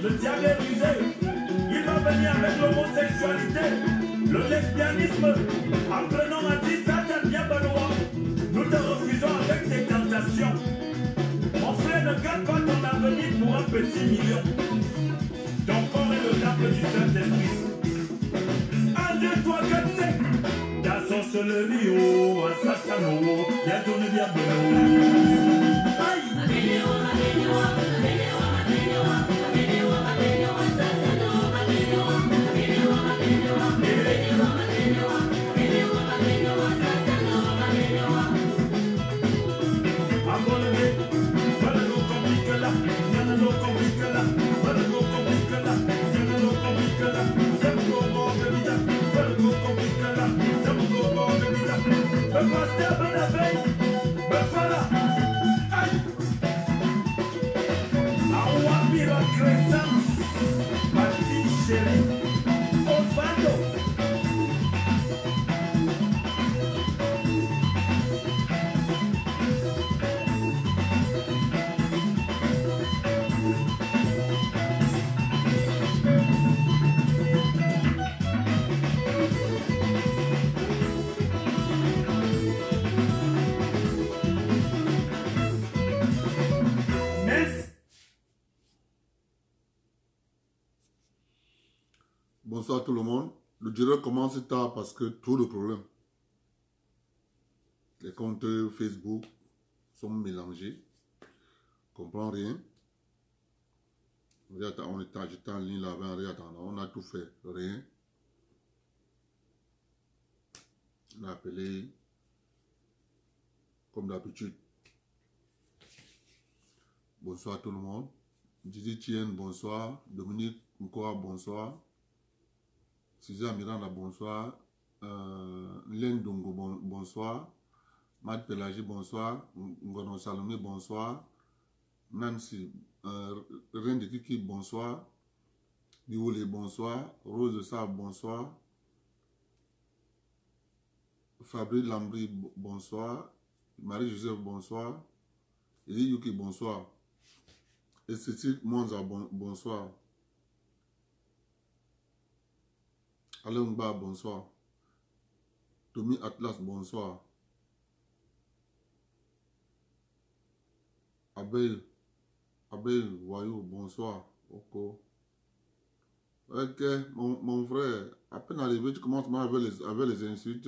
le diable est rusé. Il va venir avec l'homosexualité, le lesbianisme, en prenant à 10 Satan, bien Benoît. Nous te refusons avec tes tentations. Mon frère, ne garde pas ton avenir pour un petit million. Ton corps est le temple du Saint-Esprit. 1, 2, 3, 4, 5. Ta sorcellerie, oh, un Satan, oh, y'a ton diable, oh. Aïe! Bonsoir tout le monde. Le direct commence tard parce que trop de problèmes. Les comptes Facebook sont mélangés. Je ne comprends rien. J'étais en ligne là-bas en réattendant. On a tout fait. Rien. On a appelé comme d'habitude. Bonsoir tout le monde. Didi Tien, bonsoir. Dominique Mkoa, bonsoir. César Miranda, bonsoir. Len Dongo, bonsoir. Matt Pelagi, bonsoir. Ngono Salomé, bonsoir. Nancy, Reine de Kiki, bonsoir. Bioulé, bonsoir. Rose Sab, bonsoir. Fabrice Lambry, bonsoir. Marie-Joseph, bonsoir. Eli Yuki, bonsoir. Esthétique Monza, bonsoir. Alain Mba, bonsoir. Tommy Atlas, bonsoir. Abel Wayou, bonsoir. Ok, mon frère, à peine arrivé, tu commences avec les insultes.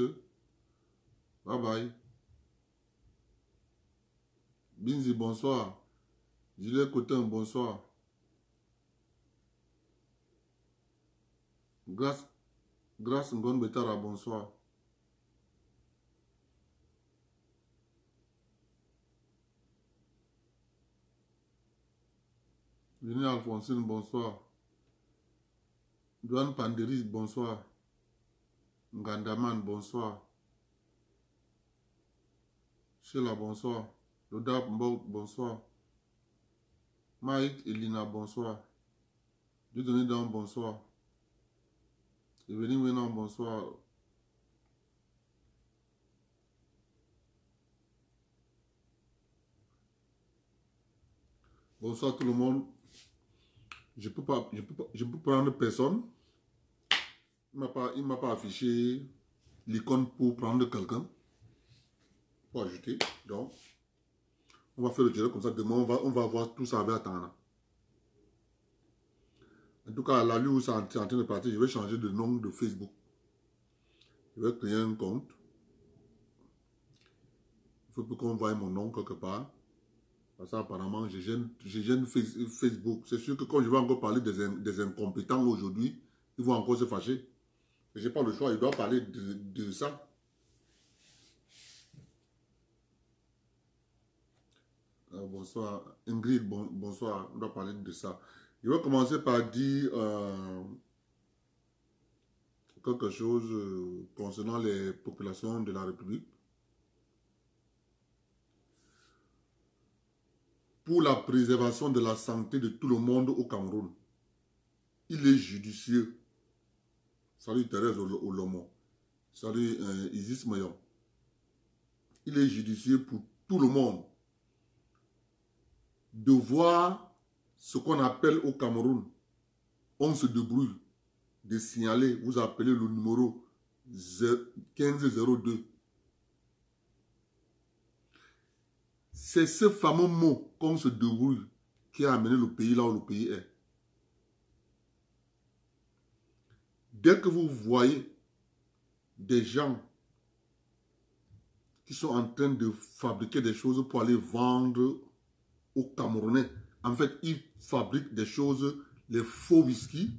Bye bye. Binzi, bonsoir. Gilet Cotin, bonsoir. Grâce Ngon Betara, bonsoir. Jenny Alphonsine, bonsoir. Douane Panderis, bonsoir. Ngandaman, bonsoir. Sheila, bonsoir. Loda Mbok, bonsoir. Mike Elina, bonsoir. Dieudonné Dan, bonsoir. Evelyn Wenan, bonsoir. Bonsoir tout le monde. Je peux prendre personne. Il ne m'a pas affiché l'icône pour prendre quelqu'un. Pour ajouter. Donc, on va faire le direct comme ça. Demain, on va voir tout ça avec Atana. En tout cas, là, lui où c'est en train de partir, je vais changer de nom de Facebook. Je vais créer un compte. Il faut qu'on voie mon nom quelque part. Parce qu'apparemment, je gêne Facebook. C'est sûr que quand je vais encore parler des incompétents aujourd'hui, ils vont encore se fâcher. Je n'ai pas le choix, je dois parler de ça. Bonsoir. Ingrid, bonsoir. On doit parler de ça. Je vais commencer par dire quelque chose concernant les populations de la République. Pour la préservation de la santé de tout le monde au Cameroun, il est judicieux. Salut Thérèse Olomo. Salut Isis Mayon. Il est judicieux pour tout le monde de voir ce qu'on appelle au Cameroun on se débrouille de signaler, vous appelez le numéro 1502. C'est ce fameux mot qu'on se débrouille qui a amené le pays là où le pays est. Dès que vous voyez des gens qui sont en train de fabriquer des choses pour aller vendre aux Camerounais, en fait, ils fabriquent des choses, les faux whisky.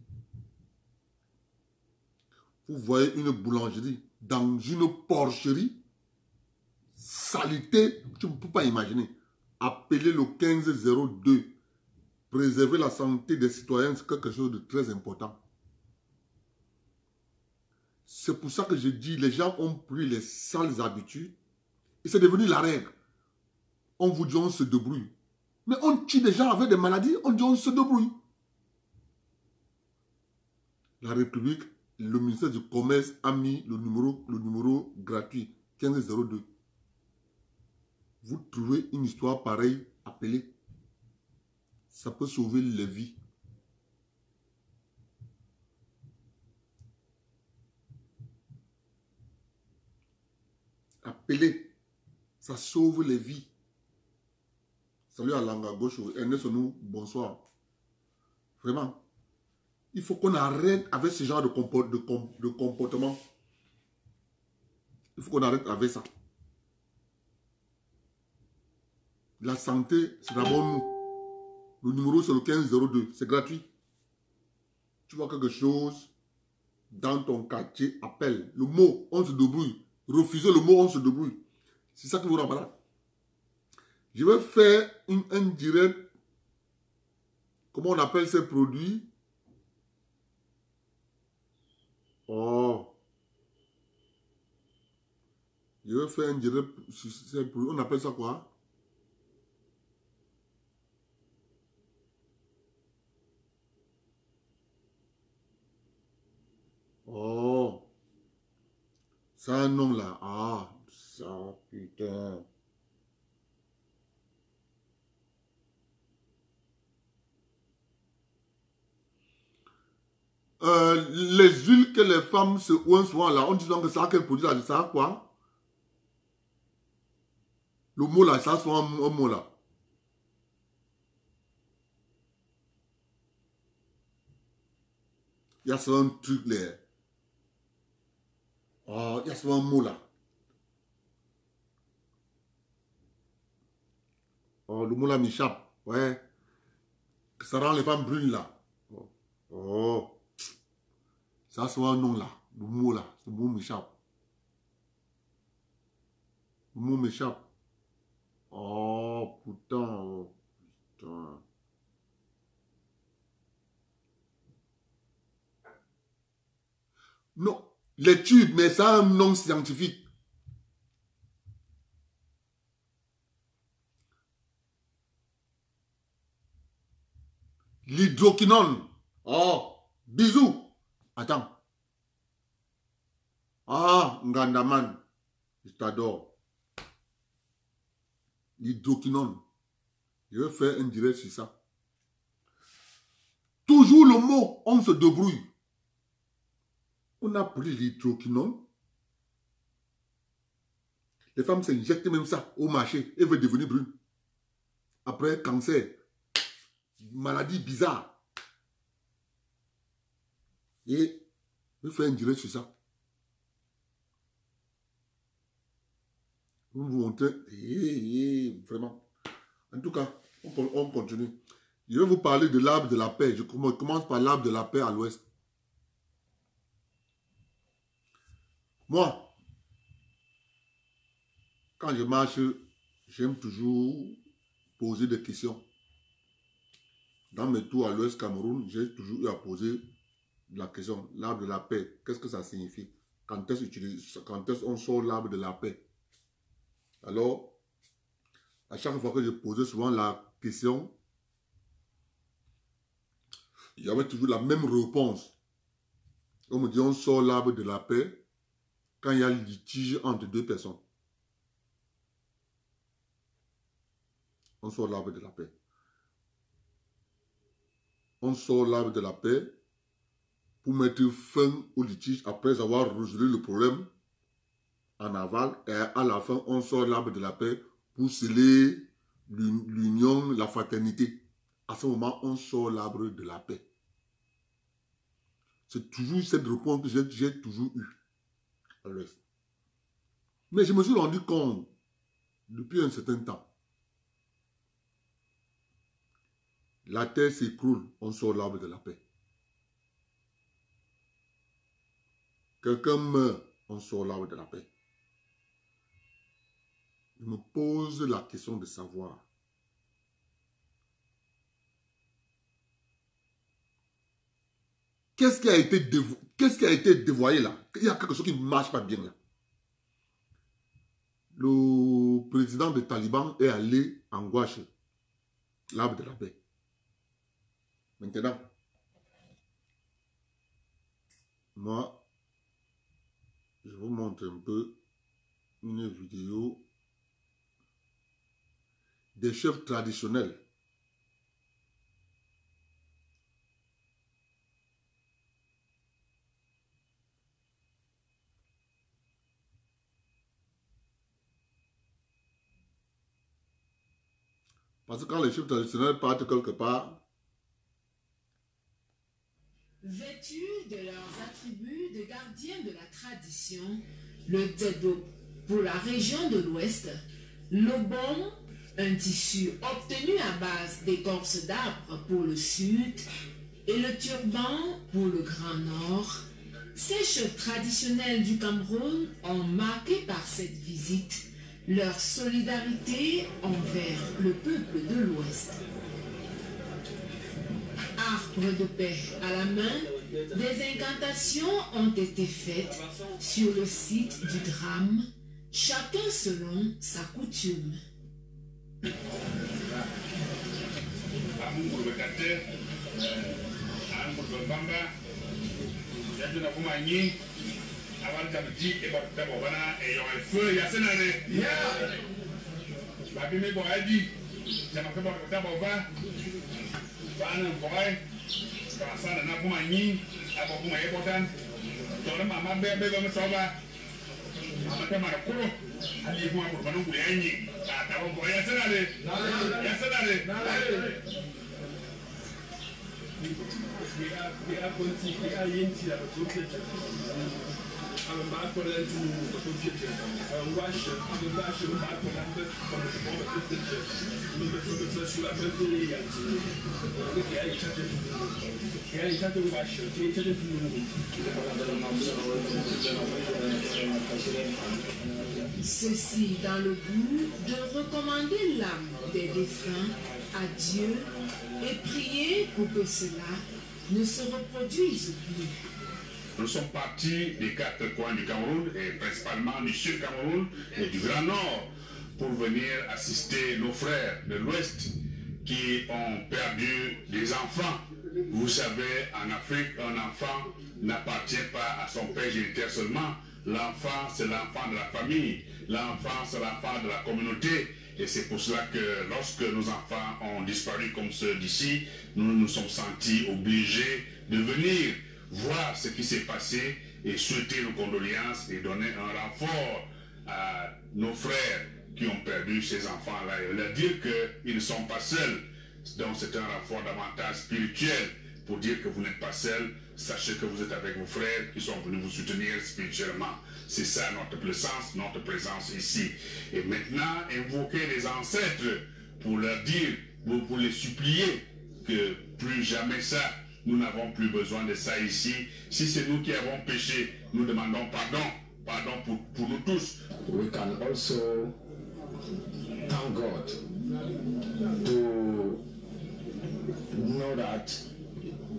Vous voyez une boulangerie dans une porcherie, saleté, tu ne peux pas imaginer. Appelez le 1502. Préserver la santé des citoyens, c'est quelque chose de très important. C'est pour ça que je dis, les gens ont pris les sales habitudes et c'est devenu la règle. On vous dit on se débrouille. Mais on tue des gens avec des maladies, on dit on se débrouille. La République, le ministère du Commerce a mis le numéro gratuit, 1502. Vous trouvez une histoire pareille, appelez. Ça peut sauver les vies. Appelez. Ça sauve les vies. Salut à Langa Gauche, Ernest nous, bonsoir. Vraiment. Il faut qu'on arrête avec ce genre de comportement. Il faut qu'on arrête avec ça. La santé, c'est d'abord nous. Le numéro, c'est le 1502. C'est gratuit. Tu vois quelque chose dans ton quartier, appelle. Le mot, on se débrouille. Refusez le mot, on se débrouille. C'est ça qui vous rend là. Je vais faire un direct. Comment on appelle ces produits? Oh. Je vais faire un direct sur ces produits. On appelle ça quoi? Oh. C'est un nom là. Ah. Ça, putain. Les huiles que les femmes se ouent souvent là, on dit donc que ça a quel produit là, ça a quoi? Le mot là, ça a souvent un mot là. Il y a souvent un truc là. Oh, il y a souvent un mot là. Oh, le mot là m'échappe. Ouais. Ça rend les femmes brunes là. Oh. Ça a souvent un nom là. Le mot là. Le mot m'échappe. Le mot m'échappe. Oh, putain. Oh, putain. Non. L'étude, mais ça a un nom scientifique. L'hydroquinone. Oh, bisous. Attends. Ah, Ngandaman. Je t'adore. L'hydroquinone. Je vais faire un direct sur ça. Toujours le mot, on se débrouille. On a pris l'hydroquinone. Les femmes s'injectent même ça au marché et veulent devenir brunes. Après, cancer. Maladie bizarre. Et je fais un direct sur ça. Vous montrez. Vraiment. En tout cas, on continue. Je vais vous parler de l'arbre de la paix. Je commence par l'arbre de la paix à l'ouest. Moi, quand je marche, j'aime toujours poser des questions. Dans mes tours à l'ouest Cameroun, j'ai toujours eu à poser la question, l'arbre de la paix, qu'est-ce que ça signifie? Quand est-ce qu'on sort l'arbre de la paix? Alors, à chaque fois que je posais souvent la question, il y avait toujours la même réponse. On me dit, on sort l'arbre de la paix quand il y a litige entre deux personnes. On sort l'arbre de la paix. On sort l'arbre de la paix pour mettre fin au litige après avoir résolu le problème en aval. Et à la fin, on sort l'arbre de la paix pour sceller l'union, la fraternité. À ce moment, on sort l'arbre de la paix. C'est toujours cette réponse que j'ai toujours eue à l'Ouest. Mais je me suis rendu compte, depuis un certain temps, la terre s'écroule, on sort l'arbre de la paix. Quelqu'un meurt, on sort l'arbre de la paix. Je me pose la question de savoir. Qu'est-ce qui a été dévoyé là? Il y a quelque chose qui ne marche pas bien là. Le président des talibans est allé en Gouache, l'arbre de la paix. Maintenant, moi, je vous montre un peu une vidéo des chefs traditionnels. Parce que quand les chefs traditionnels partent quelque part, vêtus de leurs attributs de gardiens de la tradition, le Teddo pour la région de l'Ouest, le baume, un tissu obtenu à base d'écorce d'arbres pour le Sud, et le turban pour le Grand Nord, ces chefs traditionnels du Cameroun ont marqué par cette visite leur solidarité envers le peuple de l'Ouest. Arbre de paix à la main, des incantations ont été faites sur le site du drame, chacun selon sa coutume. Ceci dans le but de recommander l'âme des défunts à Dieu et prier pour que cela ne se reproduise plus. Nous sommes partis des 4 coins du Cameroun, et principalement du Sud Cameroun et du Grand Nord, pour venir assister nos frères de l'Ouest qui ont perdu des enfants. Vous savez, en Afrique, un enfant n'appartient pas à son père géniteur seulement. L'enfant, c'est l'enfant de la famille. L'enfant, c'est l'enfant de la communauté. Et c'est pour cela que lorsque nos enfants ont disparu comme ceux d'ici, nous nous sommes sentis obligés de venir voir ce qui s'est passé et souhaiter nos condoléances et donner un renfort à nos frères qui ont perdu ces enfants-là et leur dire qu'ils ne sont pas seuls. Donc c'est un renfort davantage spirituel pour dire que vous n'êtes pas seuls. Sachez que vous êtes avec vos frères qui sont venus vous soutenir spirituellement. C'est ça notre présence ici. Et maintenant, invoquer les ancêtres pour leur dire, pour les supplier que plus jamais ça, nous n'avons plus besoin de ça ici. Si c'est nous qui avons péché, nous demandons pardon. Pardon pour nous tous. We can also thank God to know that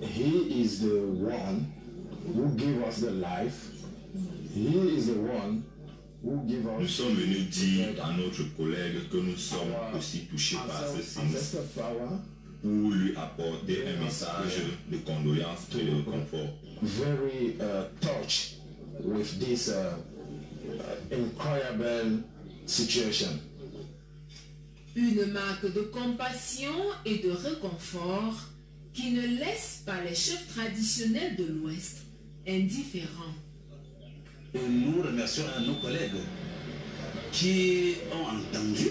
He is the one who gave us the life. He is the one who gave us. Nous sommes venus dire à notre collègue que nous sommes aussi touchés par ce sinistre pour lui apporter un message de condoléances et de réconfort. Very touched with this incredible situation. Une marque de compassion et de réconfort qui ne laisse pas les chefs traditionnels de l'Ouest indifférents. Et nous remercions nos collègues qui ont entendu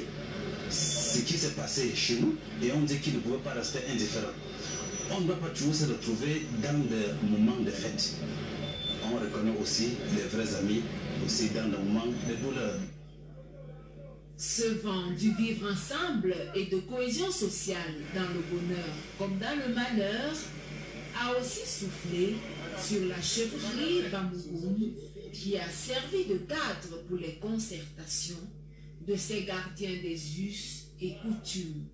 ce qui s'est passé chez nous et ont dit qu'ils ne pouvaient pas rester indifférents. On ne doit pas toujours se retrouver dans des moments de fête. On reconnaît aussi les vrais amis, aussi dans des moments de douleur. Ce vent du vivre ensemble et de cohésion sociale dans le bonheur comme dans le malheur a aussi soufflé sur la chefferie Bamougoum qui a servi de cadre pour les concertations de ces gardiens des us et coutumes.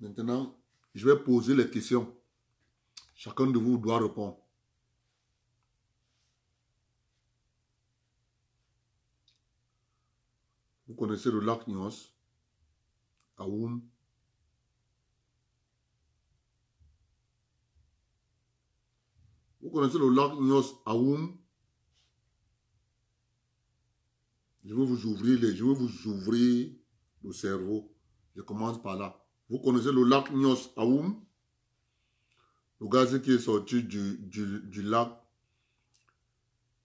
Maintenant, je vais poser les questions. Chacun de vous doit répondre. Vous connaissez le lac Nyos, Aoum. Vous connaissez le lac Nyos, Aoum. Je vais vous ouvrir le cerveau. Je commence par là. Vous connaissez le lac Nyos, Aoum. Le gaz qui est sorti du lac,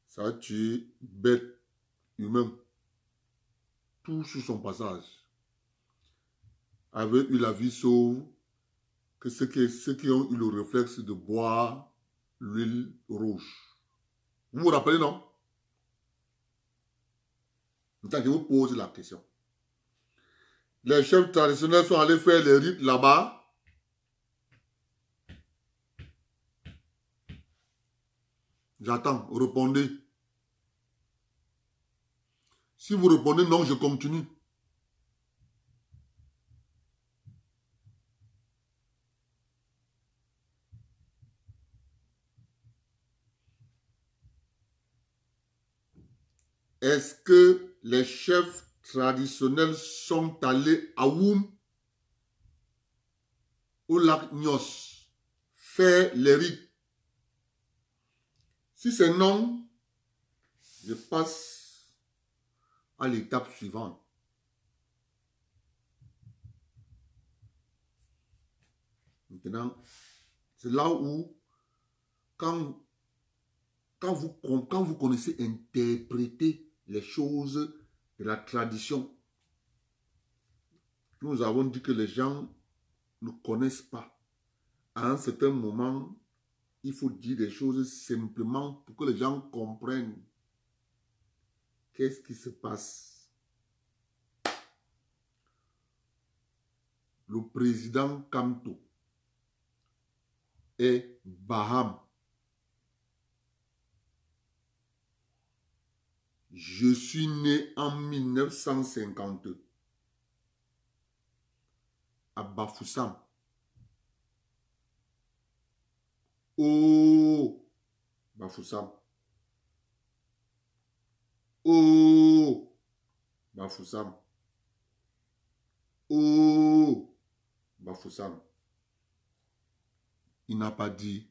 ça a tué bête, humain, tout sur son passage. Avait eu la vie sauve que ceux qui ont eu le réflexe de boire l'huile rouge. Vous vous rappelez, non? Maintenant, je vous pose la question. Les chefs traditionnels sont allés faire les rites là-bas. J'attends, répondez. Si vous répondez non, je continue. Est-ce que les chefs traditionnels sont allés à Aoum, au lac Nyos, faire les rites? Si c'est non, je passe à l'étape suivante. Maintenant, c'est là où, quand vous connaissez interpréter les choses de la tradition, nous avons dit que les gens ne connaissent pas. À un certain moment, il faut dire des choses simplement pour que les gens comprennent qu'est-ce qui se passe. Le président Kamto est Baham. Je suis né en 1952 à Bafoussam. Oh, Bafoussam. Oh, Bafoussam. Oh, Bafoussam. Il n'a pas dit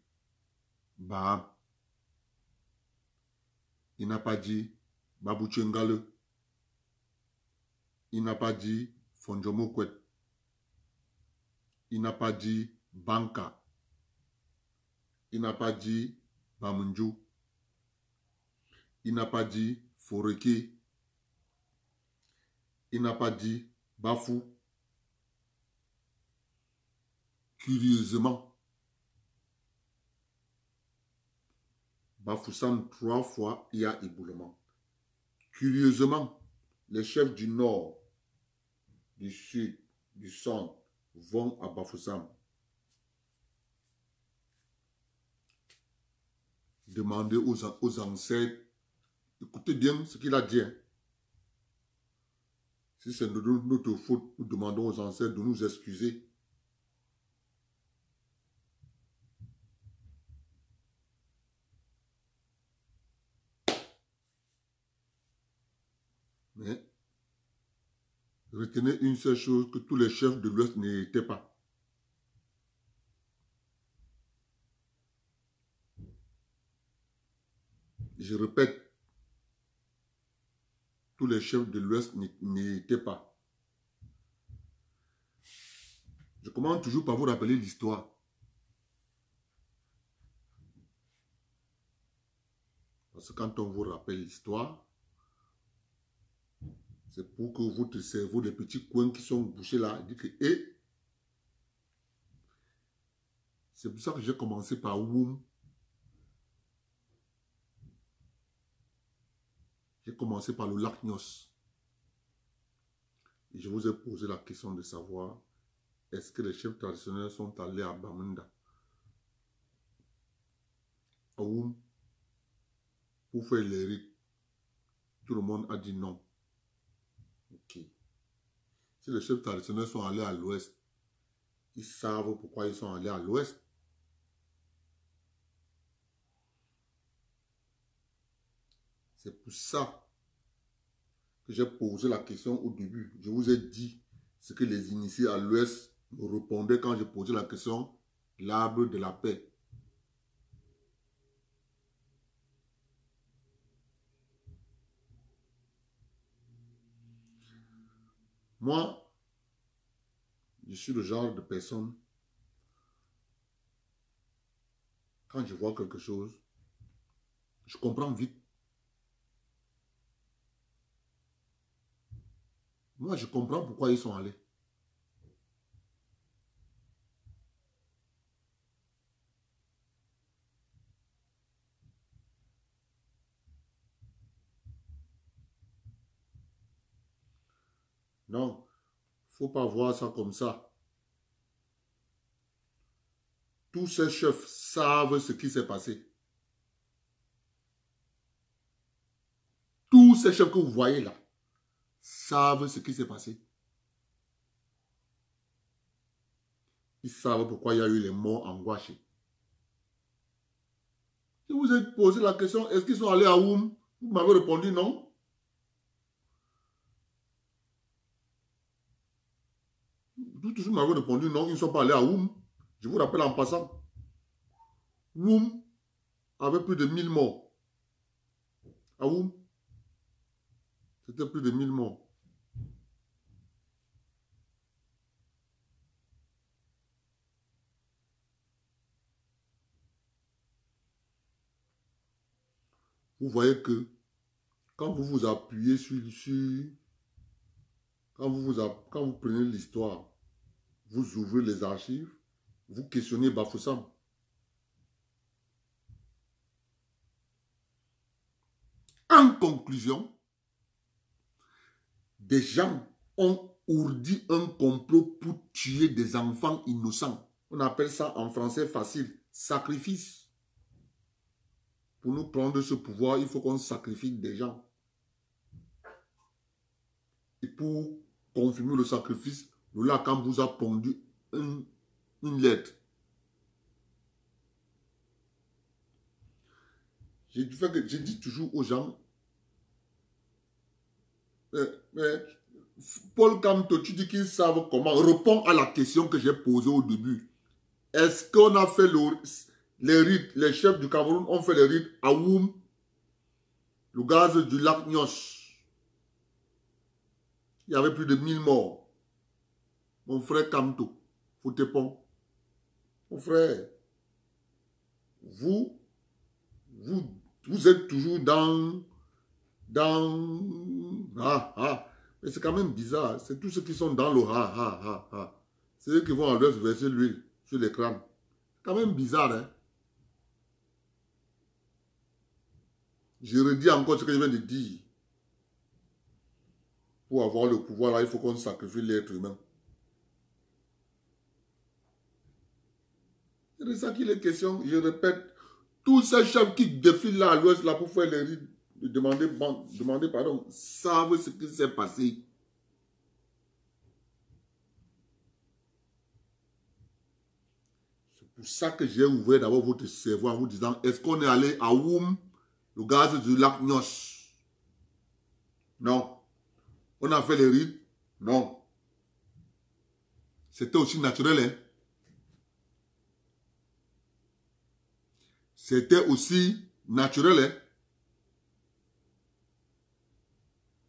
Baham. Il n'a pas dit Babou Tchengale. Il n'a pas dit Fondjomokwet. Il n'a pas dit Banka. Il n'a pas dit Bamunju. Il n'a pas dit Foreke. Il n'a pas dit Bafou. Curieusement, Bafoussam 3 fois, il y a éboulement. Curieusement, les chefs du nord, du sud, du centre vont à Bafoussam. Demandez aux ancêtres, écoutez bien ce qu'il a dit. Si c'est notre faute, nous demandons aux ancêtres de nous excuser. Mais Retenez une seule chose, que tous les chefs de l'Ouest n'étaient pas. Je répète, tous les chefs de l'Ouest n'étaient pas. Je commence toujours par vous rappeler l'histoire. Parce que quand on vous rappelle l'histoire, c'est pour que votre cerveau, les petits coins qui sont bouchés là, dit que c'est pour ça que j'ai commencé par Woum. J'ai commencé par le lac Nyos. Et je vous ai posé la question de savoir, est-ce que les chefs traditionnels sont allés à Bamenda, à Woum, pour faire les rites? Tout le monde a dit non. Ok. Si les chefs traditionnels sont allés à l'ouest, ils savent pourquoi ils sont allés à l'ouest. C'est pour ça que j'ai posé la question au début. Je vous ai dit ce que les initiés à l'ouest me répondaient quand j'ai posé la question, l'arbre de la paix. Moi, je suis le genre de personne, quand je vois quelque chose, je comprends vite. Moi, je comprends pourquoi ils sont allés. Non, il ne faut pas voir ça comme ça. Tous ces chefs savent ce qui s'est passé. Tous ces chefs que vous voyez là savent ce qui s'est passé. Ils savent pourquoi il y a eu les morts en Gouaché. Je vous ai posé la question, est-ce qu'ils sont allés à Woum? Vous m'avez répondu non. Vous m'avez répondu non, ils ne sont pas allés à Woum. Je vous rappelle en passant. Woum avait plus de 1000 morts. À Woum, c'était plus de 1000 morts. Vous voyez que quand vous vous appuyez quand vous prenez l'histoire, vous ouvrez les archives, vous questionnez Bafoussam. En conclusion, des gens ont ourdi un complot pour tuer des enfants innocents. On appelle ça en français facile, sacrifice. Pour nous prendre ce pouvoir, il faut qu'on sacrifie des gens. Et pour confirmer le sacrifice, le Lacan vous a pondu une lettre. J'ai dit toujours aux gens, Paul Kamto, tu dis qu'ils savent comment. Réponds à la question que j'ai posée au début. Est-ce qu'on a fait les rites, les chefs du Cameroun ont fait les rites à Woum, le gaz du lac Nyos? Il y avait plus de 1000 morts. Mon frère Kamto, Foutepon, mon frère, vous êtes toujours dans mais c'est quand même bizarre. C'est tous ceux qui sont dans le c'est eux qui vont à l'ouest verser l'huile sur les crânes. C'est quand même bizarre, hein. Je redis encore ce que je viens de dire. Pour avoir le pouvoir, là, il faut qu'on sacrifie l'être humain. C'est de ça qu'il est question. Je répète, tous ces chefs qui défilent là à l'ouest là pour faire les rites, demander pardon, savent ce qui s'est passé. C'est pour ça que j'ai ouvert d'abord votre cerveau en vous disant, est-ce qu'on est allé à Woum, le gaz du lac Nyos? Non. On a fait les rites, Non. C'était aussi naturel, hein. C'était aussi naturel, hein.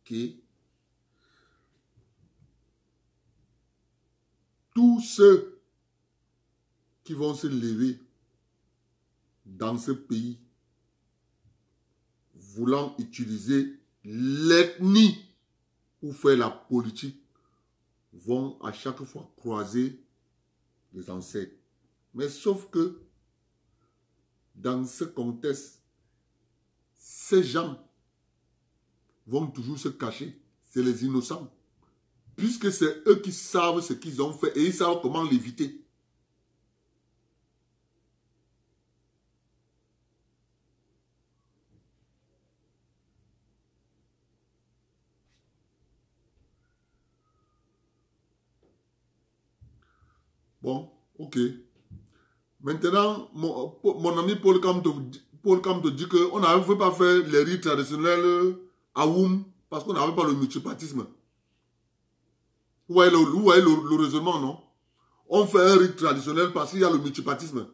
Que tous ceux qui vont se lever dans ce pays voulant utiliser l'ethnie pour faire la politique vont à chaque fois croiser les ancêtres. Mais sauf que dans ce contexte, ces gens vont toujours se cacher. C'est les innocents. Puisque c'est eux qui savent ce qu'ils ont fait et ils savent comment l'éviter. Bon, ok. Maintenant, mon ami Paul Kam te dit qu'on n'avait fait pas faire les rites traditionnels à Woum parce qu'on n'avait pas le multipartisme. Vous voyez le raisonnement, non? On fait un rite traditionnel parce qu'il y a le multipartisme.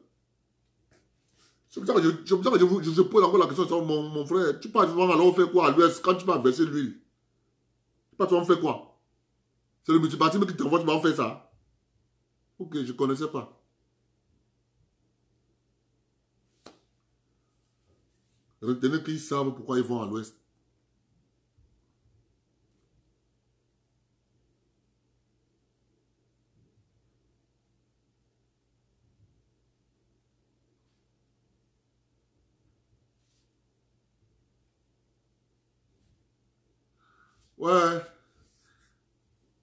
C'est pour ça que je pose encore la question, mon frère. Tu parles souvent, alors on fait quoi à l'ouest quand tu vas verser l'huile? Tu parles souvent, on fait quoi? C'est le multipartisme qui t'envoie, tu vas en faire ça? Ok, je ne connaissais pas. Retenez qu'ils savent pourquoi ils vont à l'ouest. Ouais.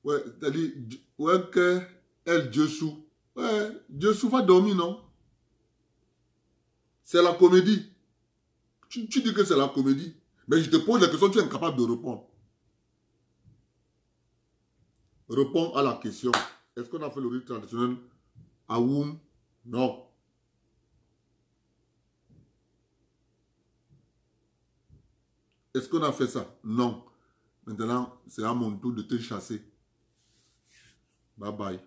Ouais, c'est-à-dire, ouais, que El Diossou. Ouais, Diossou va dormir, non? C'est la comédie. Tu dis que c'est la comédie. Mais je te pose la question, tu es incapable de répondre. Réponds à la question. Est-ce qu'on a fait le rite traditionnel à Woum? Non. Est-ce qu'on a fait ça? Non. Maintenant, c'est à mon tour de te chasser. Bye bye.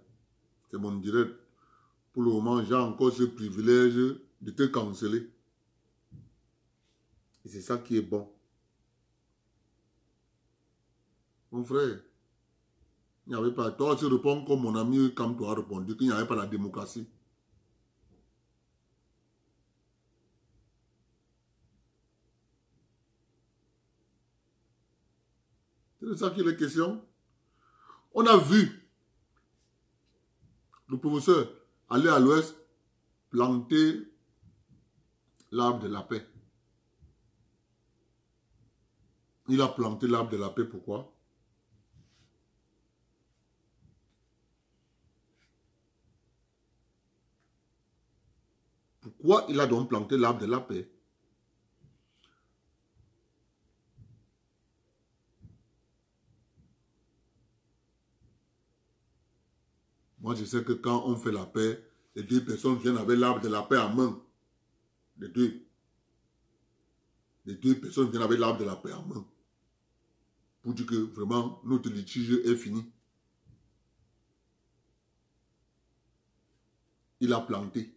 C'est mon direct. Pour le moment, j'ai encore ce privilège de te canceller. Et c'est ça qui est bon. Mon frère, il n'y avait pas... Toi, tu réponds comme mon ami comme toi a répondu, qu'il n'y avait pas la démocratie. C'est de ça qu'il est question. On a vu le professeur aller à l'ouest planter l'arbre de la paix. Il a planté l'arbre de la paix, pourquoi? Pourquoi il a donc planté l'arbre de la paix? Moi, je sais que quand on fait la paix, les deux personnes viennent avec l'arbre de la paix en main. Les deux. Les deux personnes viennent avec l'arbre de la paix en main. Pour dire que vraiment, notre litige est fini. Il a planté.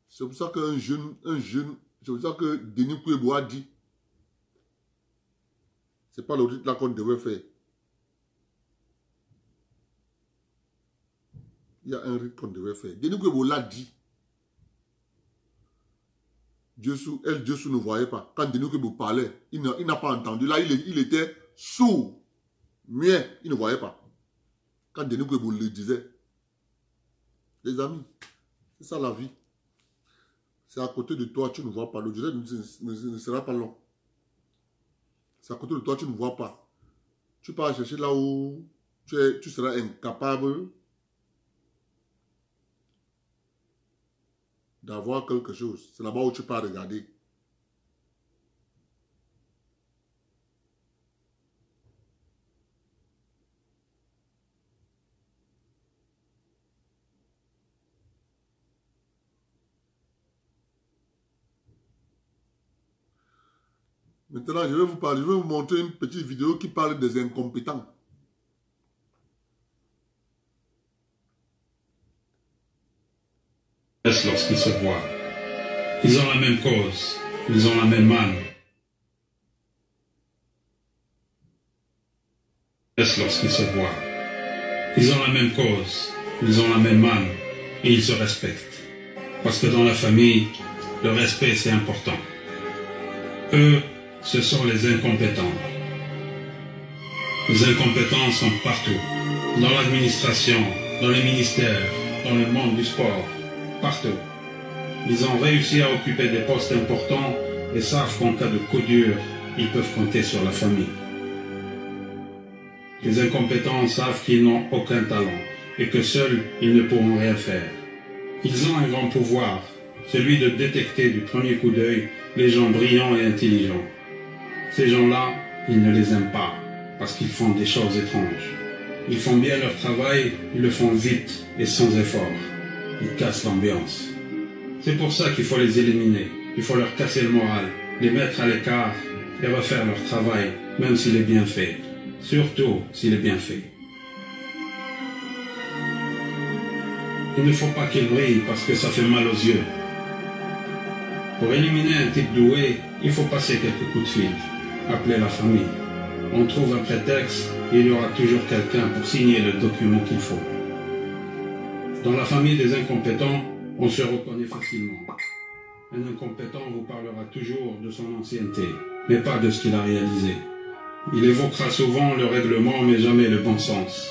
C'est pour ça qu'un jeune, c'est pour ça que Denis Kouébou a dit, c'est pas le rite là qu'on devrait faire. Il y a un rite qu'on devrait faire. Denis Kouébou l'a dit. Diossou ne voyait pas. Quand Denis Kouébou parlait, il n'a pas entendu. Là, il était sourd, muet, il ne voyait pas. Quand Denis Kouébou le disait, les amis, c'est ça la vie. C'est à côté de toi, tu ne vois pas. Le direct ne sera pas long. C'est à côté de toi, tu ne vois pas. Tu pars chercher là où tu seras incapable d'avoir quelque chose. C'est là-bas où tu pars regarder. Maintenant, je vais vous montrer une petite vidéo qui parle des incompétents. Lorsqu'ils se voient, ils ont la même cause, ils ont la même âme. Lorsqu'ils se voient, ils ont la même cause, ils ont la même âme et ils se respectent. Parce que dans la famille, le respect c'est important. Eux, ce sont les incompétents. Les incompétents sont partout. Dans l'administration, dans les ministères, dans le monde du sport, partout. Ils ont réussi à occuper des postes importants et savent qu'en cas de coup dur, ils peuvent compter sur la famille. Les incompétents savent qu'ils n'ont aucun talent et que seuls, ils ne pourront rien faire. Ils ont un grand pouvoir, celui de détecter du premier coup d'œil les gens brillants et intelligents. Ces gens-là, ils ne les aiment pas parce qu'ils font des choses étranges. Ils font bien leur travail, ils le font vite et sans effort. Ils cassent l'ambiance. C'est pour ça qu'il faut les éliminer. Il faut leur casser le moral, les mettre à l'écart et refaire leur travail, même s'il est bien fait. Surtout s'il est bien fait. Il ne faut pas qu'ils brillent parce que ça fait mal aux yeux. Pour éliminer un type doué, il faut passer quelques coups de fil, appeler la famille. On trouve un prétexte et il y aura toujours quelqu'un pour signer le document qu'il faut. Dans la famille des incompétents, on se reconnaît facilement. Un incompétent vous parlera toujours de son ancienneté, mais pas de ce qu'il a réalisé. Il évoquera souvent le règlement, mais jamais le bon sens.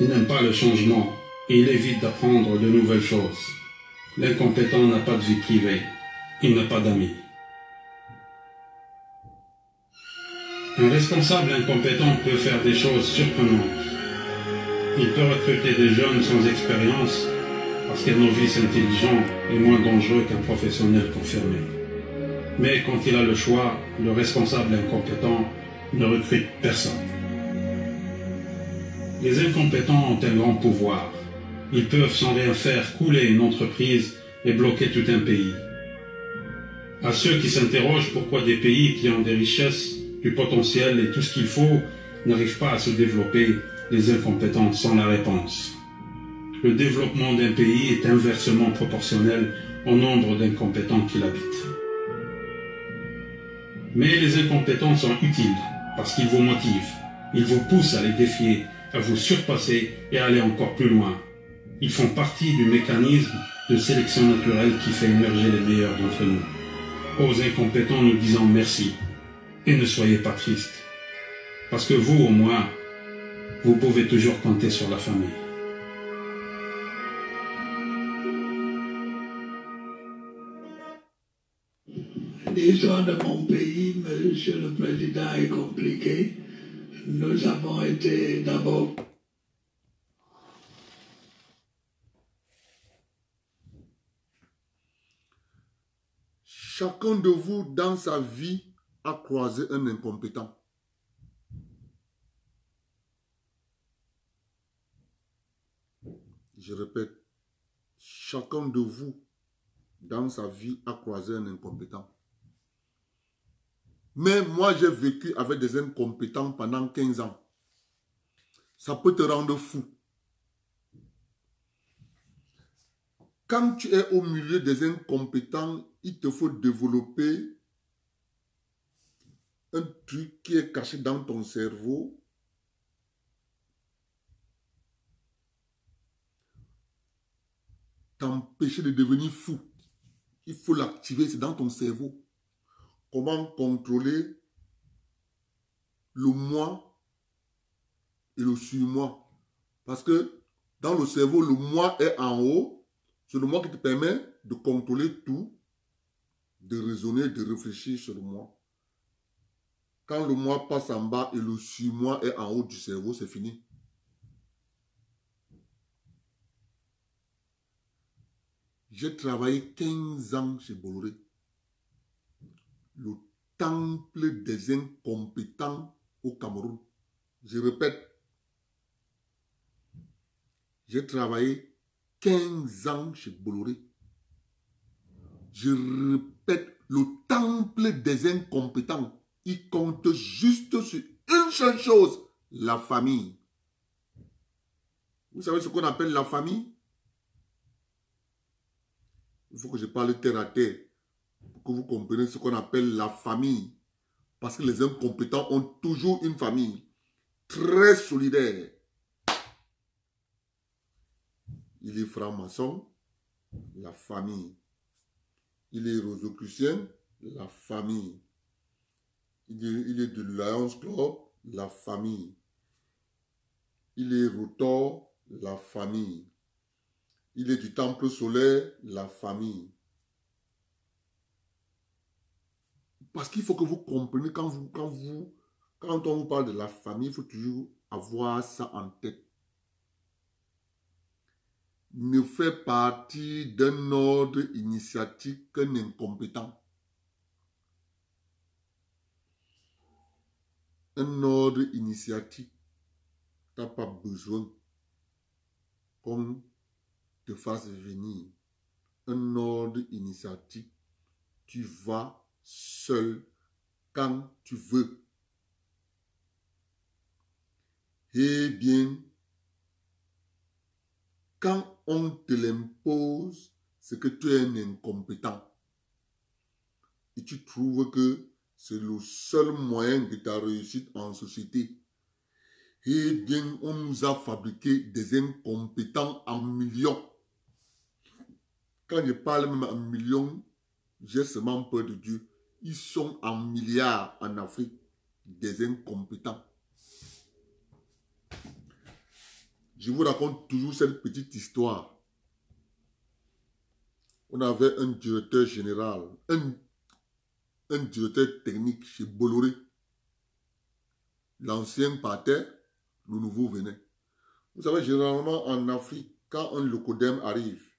Il n'aime pas le changement et il évite d'apprendre de nouvelles choses. L'incompétent n'a pas de vie privée. Il n'a pas d'amis. Un responsable incompétent peut faire des choses surprenantes. Il peut recruter des jeunes sans expérience parce qu'un novice intelligent est moins dangereux qu'un professionnel confirmé. Mais quand il a le choix, le responsable incompétent ne recrute personne. Les incompétents ont un grand pouvoir. Ils peuvent sans rien faire couler une entreprise et bloquer tout un pays. À ceux qui s'interrogent pourquoi des pays qui ont des richesses, du potentiel et tout ce qu'il faut n'arrivent pas à se développer, les incompétents sont la réponse. Le développement d'un pays est inversement proportionnel au nombre d'incompétents qui l'habitent. Mais les incompétents sont utiles parce qu'ils vous motivent. Ils vous poussent à les défier, à vous surpasser et à aller encore plus loin. Ils font partie du mécanisme de sélection naturelle qui fait émerger les meilleurs d'entre nous. Aux incompétents, nous disons merci. Et ne soyez pas tristes. Parce que vous, au moins, vous pouvez toujours compter sur la famille. L'histoire de mon pays, Monsieur le Président, est compliquée. Nous avons été d'abord... Chacun de vous, dans sa vie, a croisé un incompétent. Je répète, chacun de vous, dans sa vie, a croisé un incompétent. Mais moi, j'ai vécu avec des incompétents pendant 15 ans. Ça peut te rendre fou. Quand tu es au milieu des incompétents, il te faut développer un truc qui est caché dans ton cerveau. T'empêcher de devenir fou. Il faut l'activer, c'est dans ton cerveau. Comment contrôler le moi et le sur-moi. Parce que dans le cerveau, le moi est en haut. C'est le moi qui te permet de contrôler tout, de raisonner, de réfléchir sur le moi. Quand le moi passe en bas et le sur-moi est en haut du cerveau, c'est fini. J'ai travaillé 15 ans chez Bolloré. Le temple des incompétents au Cameroun. Je répète, j'ai travaillé 15 ans chez Bolloré. Je répète, le temple des incompétents. il compte juste sur une seule chose, la famille. Vous savez ce qu'on appelle la famille? Il faut que je parle terre à terre pour que vous compreniez ce qu'on appelle la famille. Parce que les incompétents ont toujours une famille très solidaire. Il est franc-maçon, la famille. Il est rosicrucien, la famille. Il est de Lions Club, la famille. Il est rotor, la famille. Il est du temple solaire, la famille. Parce qu'il faut que vous compreniez, quand on vous parle de la famille, il faut toujours avoir ça en tête. Ne fait partie d'un ordre initiatique qu'un incompétent. Un ordre initiatique, tu n'as pas besoin qu'on te fasse venir. Un ordre initiatique, tu vas seul quand tu veux. Eh bien, quand on te l'impose, c'est que tu es un incompétent. Et tu trouves que c'est le seul moyen de ta réussite en société. Eh bien, on nous a fabriqué des incompétents en millions. Quand je parle même en millions, j'ai seulement peur de Dieu. Ils sont en milliards en Afrique, des incompétents. Je vous raconte toujours cette petite histoire. On avait un directeur général, un directeur technique chez Bolloré. L'ancien partait, le nouveau venait. Vous savez, généralement en Afrique, quand un locodème arrive,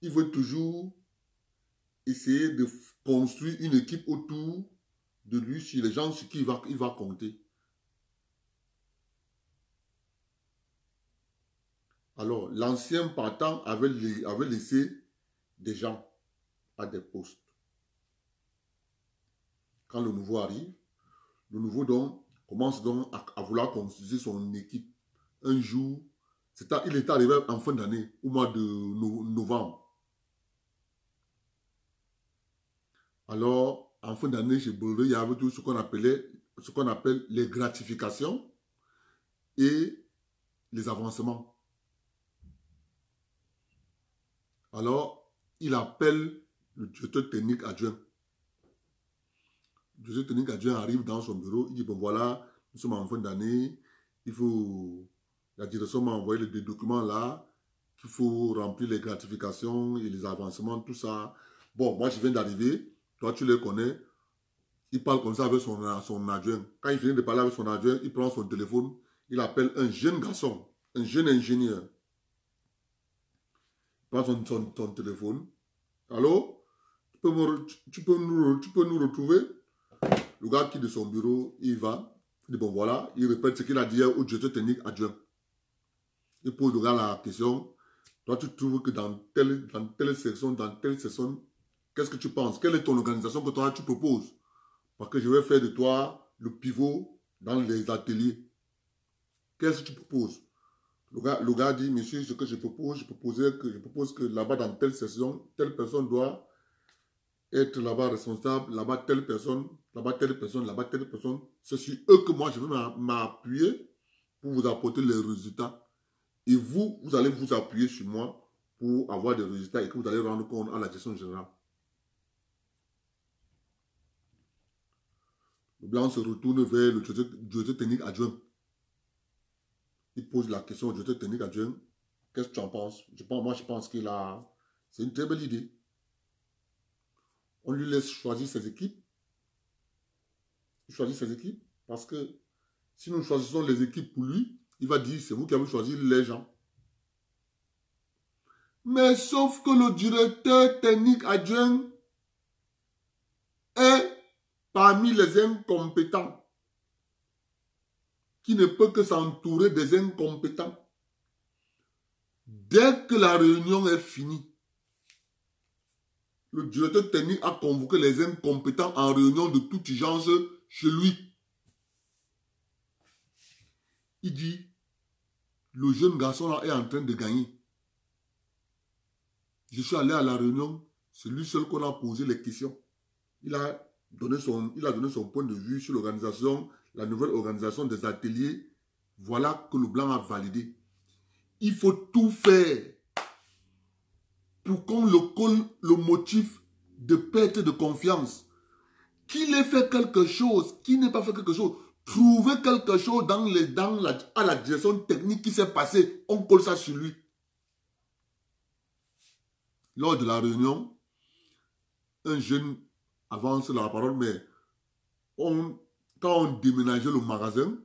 il veut toujours essayer de construire une équipe autour de lui sur les gens sur qui il va compter. Alors, l'ancien partant avait laissé des gens à des postes. Quand le nouveau arrive, le nouveau donc commence donc à vouloir constituer son équipe. Un jour, il est arrivé en fin d'année, au mois de novembre. Alors, en fin d'année, chez Bolloré, il y avait tout ce qu'on appelle les gratifications et les avancements. Alors, il appelle le directeur technique adjoint. Le directeur technique adjoint arrive dans son bureau, il dit, bon voilà, nous sommes en fin d'année, la direction m'a envoyé des documents là, qu'il faut remplir les gratifications et les avancements, tout ça. Bon, moi je viens d'arriver, toi tu les connais, il parle comme ça avec son adjoint. Quand il finit de parler avec son adjoint, il prend son téléphone, il appelle un jeune garçon, un jeune ingénieur. Prends ton téléphone. Allô? Tu peux nous retrouver? Le gars qui est de son bureau, il va. Il dit bon voilà, il répète ce qu'il a dit au directeur technique adjoint. Il pose le gars la question. Toi, tu trouves que dans telle section, qu'est-ce que tu penses? Quelle est ton organisation que toi tu proposes? Parce que je vais faire de toi le pivot dans les ateliers. Qu'est-ce que tu proposes? Le gars dit, monsieur, ce que je propose que là-bas, dans telle session, telle personne doit être là-bas responsable, là-bas, telle personne, là-bas, telle personne, là-bas, telle personne. C'est sur eux que moi, je vais m'appuyer pour vous apporter les résultats. Et vous allez vous appuyer sur moi pour avoir des résultats et que vous allez rendre compte à la gestion générale. Le blanc se retourne vers le directeur technique adjoint. Il pose la question au directeur technique adjoint. Qu'est-ce que tu en penses? Moi, je pense que c'est une très belle idée. On lui laisse choisir ses équipes. Il choisit ses équipes parce que si nous choisissons les équipes pour lui, il va dire c'est vous qui avez choisi les gens. Mais sauf que le directeur technique adjoint est parmi les incompétents, qui ne peut que s'entourer des incompétents. Dès que la réunion est finie, le directeur technique a convoqué les incompétents en réunion de toute urgence chez lui. Il dit, le jeune garçon là est en train de gagner. Je suis allé à la réunion, c'est lui seul qu'on a posé les questions. Il a donné son point de vue sur l'organisation, la nouvelle organisation des ateliers. Voilà que le blanc a validé. Il faut tout faire pour qu'on le colle le motif de perte de confiance. Qu'il ait fait quelque chose, qu'il n'ait pas fait quelque chose, trouver quelque chose à la direction technique qui s'est passé, on colle ça sur lui. Lors de la réunion, un jeune avance la parole, mais quand on déménageait le magasin,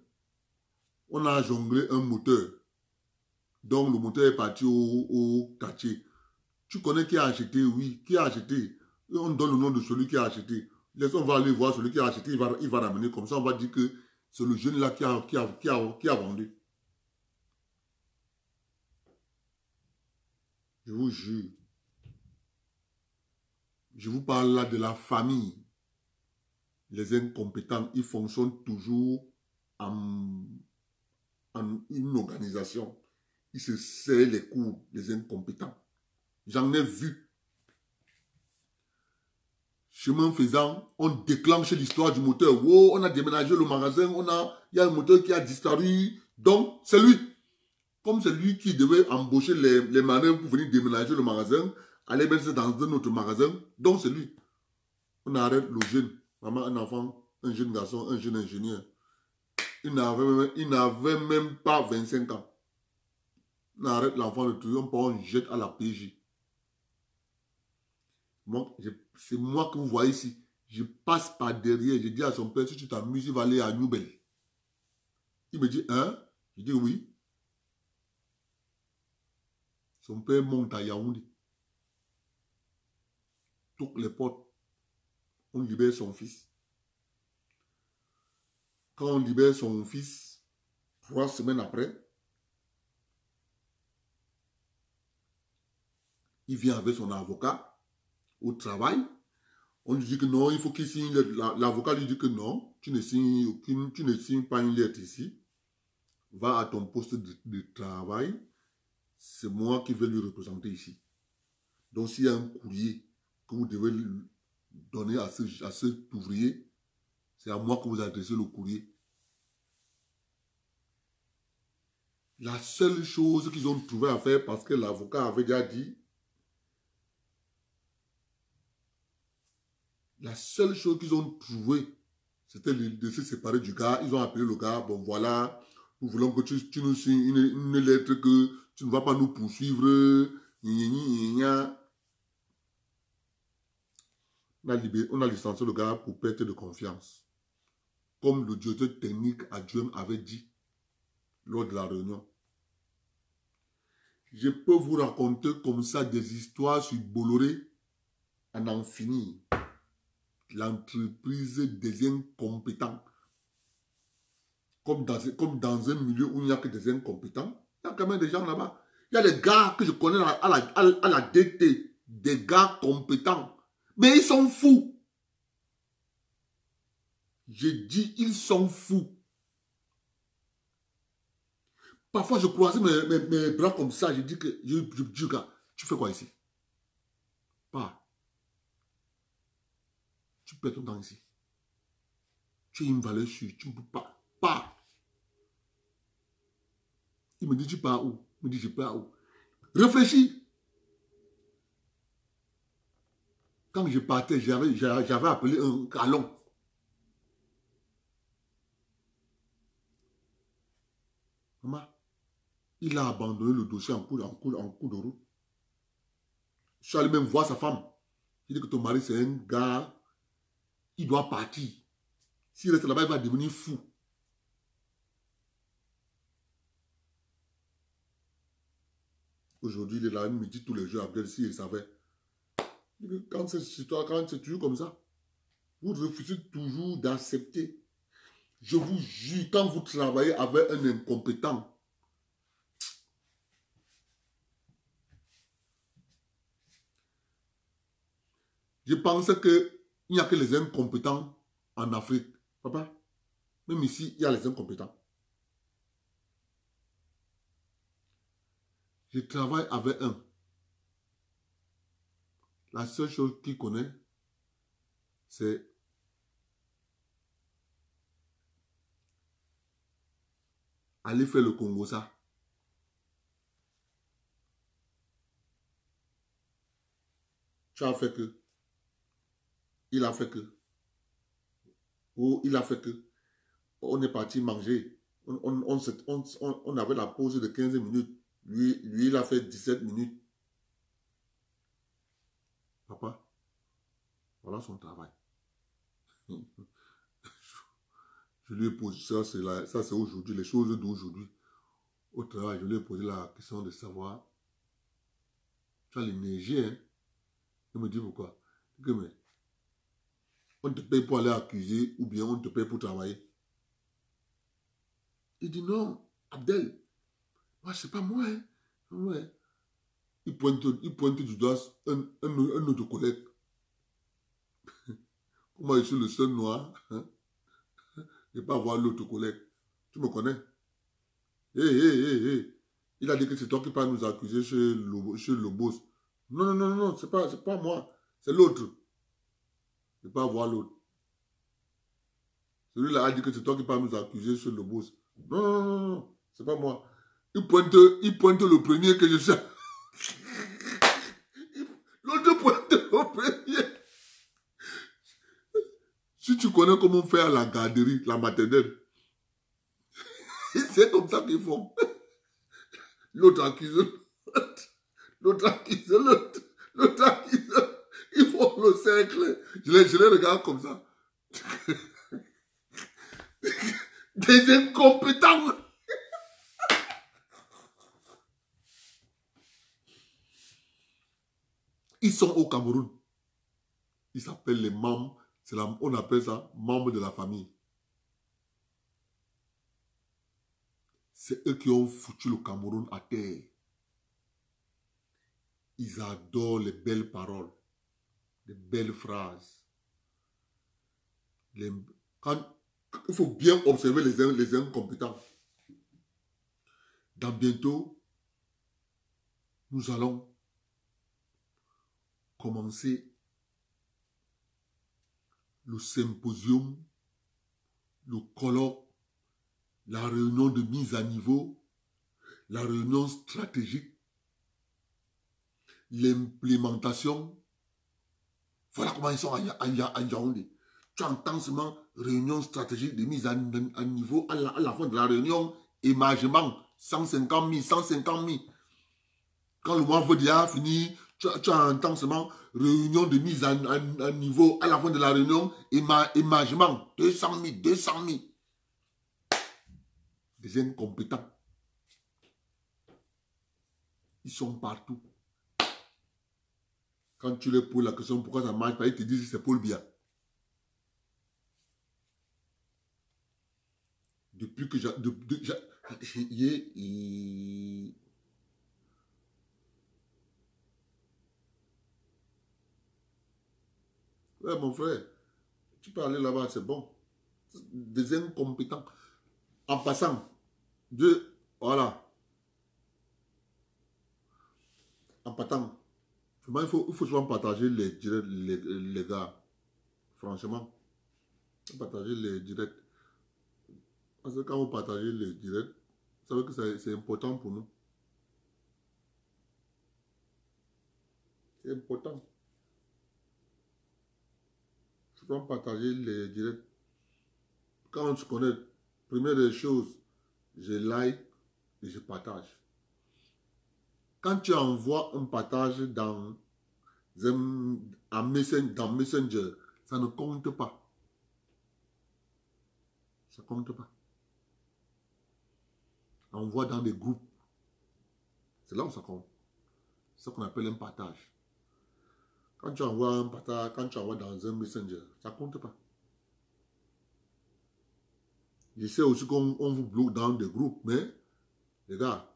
on a jonglé un moteur. Donc le moteur est parti au quartier. Tu connais qui a acheté? Oui. Qui a acheté? Et on donne le nom de celui qui a acheté. On va aller voir celui qui a acheté, il va ramener. Comme ça, on va dire que c'est le jeune là qui a vendu. Je vous jure. Je vous parle là de la famille. Les incompétents, ils fonctionnent toujours en une organisation. Ils se serrent les coudes, les incompétents. J'en ai vu. Chemin faisant, on déclenche l'histoire du moteur. Oh, on a déménagé le magasin, il y a un moteur qui a disparu. Donc, c'est lui. Comme c'est lui qui devait embaucher les manœuvres pour venir déménager le magasin, aller mettre ça dans un autre magasin. Donc, c'est lui. On arrête le jeune. Maman, un enfant, un jeune garçon, un jeune ingénieur. Il n'avait même pas 25 ans. On arrête l'enfant de tout, on jette à la PJ. C'est moi que vous voyez ici. Je passe par derrière, je dis à son père, si tu t'amuses, il va aller à Newbel. Il me dit, hein? Je dis oui. Son père monte à Yaoundé. Toutes les portes. On libère son fils. Quand on libère son fils, 3 semaines après, il vient avec son avocat au travail. On lui dit que non, il faut qu'il signe. L'avocat lui dit que non, tu ne signes pas une lettre ici. Va à ton poste de travail. C'est moi qui vais lui représenter ici. Donc, s'il y a un courrier que vous devez donner à cet ouvrier, c'est à moi que vous adressez le courrier. La seule chose qu'ils ont trouvé à faire, parce que l'avocat avait déjà dit, la seule chose qu'ils ont trouvé, c'était de se séparer du gars. Ils ont appelé le gars, bon voilà, nous voulons que tu nous signes une lettre que tu ne vas pas nous poursuivre. On a licencié le gars pour perte de confiance. Comme le directeur technique adjoint avait dit lors de la réunion. Je peux vous raconter comme ça des histoires sur Bolloré à n'en finir. L'entreprise des incompétents. Comme dans un milieu où il n'y a que des incompétents, il y a quand même des gens là-bas. Il y a des gars que je connais à la DT, des gars compétents. Mais ils sont fous. Je dis, ils sont fous. Parfois, je croisais mes bras comme ça. Je dis que, je dis, gars, tu fais quoi ici? Pas. Tu perds ton temps ici. Tu as une valeur sûre. Tu ne peux pas. Pas. Il me dit, tu pars où? Il me dit, je pars où? Réfléchis. Quand je partais, j'avais appelé un calon. Maman, il a abandonné le dossier en cours de route. Je suis allé même voir sa femme. Il dit que ton mari, c'est un gars, il doit partir. S'il reste là-bas, il va devenir fou. Aujourd'hui, il est là, il me dit tous les jours, Abdel, si il savait. Quand c'est toujours comme ça, vous refusez toujours d'accepter. Je vous jure, quand vous travaillez avec un incompétent, Je pense qu'il n'y a que les incompétents en Afrique. Papa, même ici, il y a les incompétents. Je travaille avec un. La seule chose qu'il connaît, c'est aller faire le Congo, ça. Tu as fait que. Il a fait que. Oh, il a fait que. On est parti manger. On avait la pause de 15 minutes. Lui, il a fait 17 minutes. Papa, voilà son travail. Je lui ai posé, ça c'est aujourd'hui, les choses d'aujourd'hui. Au travail, je lui ai posé la question de savoir, tu as l'énergie, hein? Il me dit pourquoi? Que, mais, on te paye pour aller accuser ou bien on te paye pour travailler. Il dit non, Abdel, moi c'est pas moi. Hein? Ouais. Il pointe du doigt un autre collègue. Moi je suis le seul noir. Hein? Je ne vais pas voir l'autre collègue. Tu me connais? Hé. Il a dit que c'est toi qui vas nous accuser chez le boss. Non, c'est pas moi. C'est l'autre. Je ne vais pas voir l'autre. Celui-là a dit que c'est toi qui vas nous accuser chez le boss. Non, c'est pas moi. Il pointe le premier que je sais. L'autre pointe le premier. Si tu connais comment faire la garderie, la maternelle, c'est comme ça qu'ils font. L'autre accuse l'autre accuse l'autre. L'autre accuse. Ils font le cercle. Je les regarde comme ça. Des incompétents. Ils sont au Cameroun. Ils s'appellent les membres. On appelle ça membres de la famille. C'est eux qui ont foutu le Cameroun à terre. Ils adorent les belles paroles, les belles phrases. Il faut bien observer les incompétents. Dans bientôt, nous allons commencer le symposium, le colloque, la réunion de mise à niveau, la réunion stratégique, l'implémentation. Voilà comment ils sont à Yaoundé. Tu entends seulement réunion stratégique de mise à niveau. À la fin de la réunion, émargement, 150 000, 150 000. Quand le mois veut déjà finir, tu entends seulement réunion de mise à niveau. À la fin de la réunion, émargement, 200 000, 200 000. Des incompétents. Ils sont partout. Quand tu leur poses la question pourquoi ça marche pas, ils te disent que c'est pour le bien. Depuis que ouais, mon frère, tu peux aller là-bas, c'est bon. Des incompétents. En passant, voilà. En partant, il faut souvent partager les gars. Franchement, partager les directs. Parce que quand vous partagez les directs, vous savez que c'est important pour nous. C'est important. Souvent partager les directs. Quand on se connaît, première des choses, je like et je partage. Quand tu envoies un partage dans Messenger, ça ne compte pas. Ça ne compte pas. Envoie dans des groupes. C'est là où ça compte. C'est ce qu'on appelle un partage. Quand tu envoies un partage, quand tu envoies dans un Messenger, ça ne compte pas. Je sais aussi qu'on vous bloque dans des groupes, mais les gars,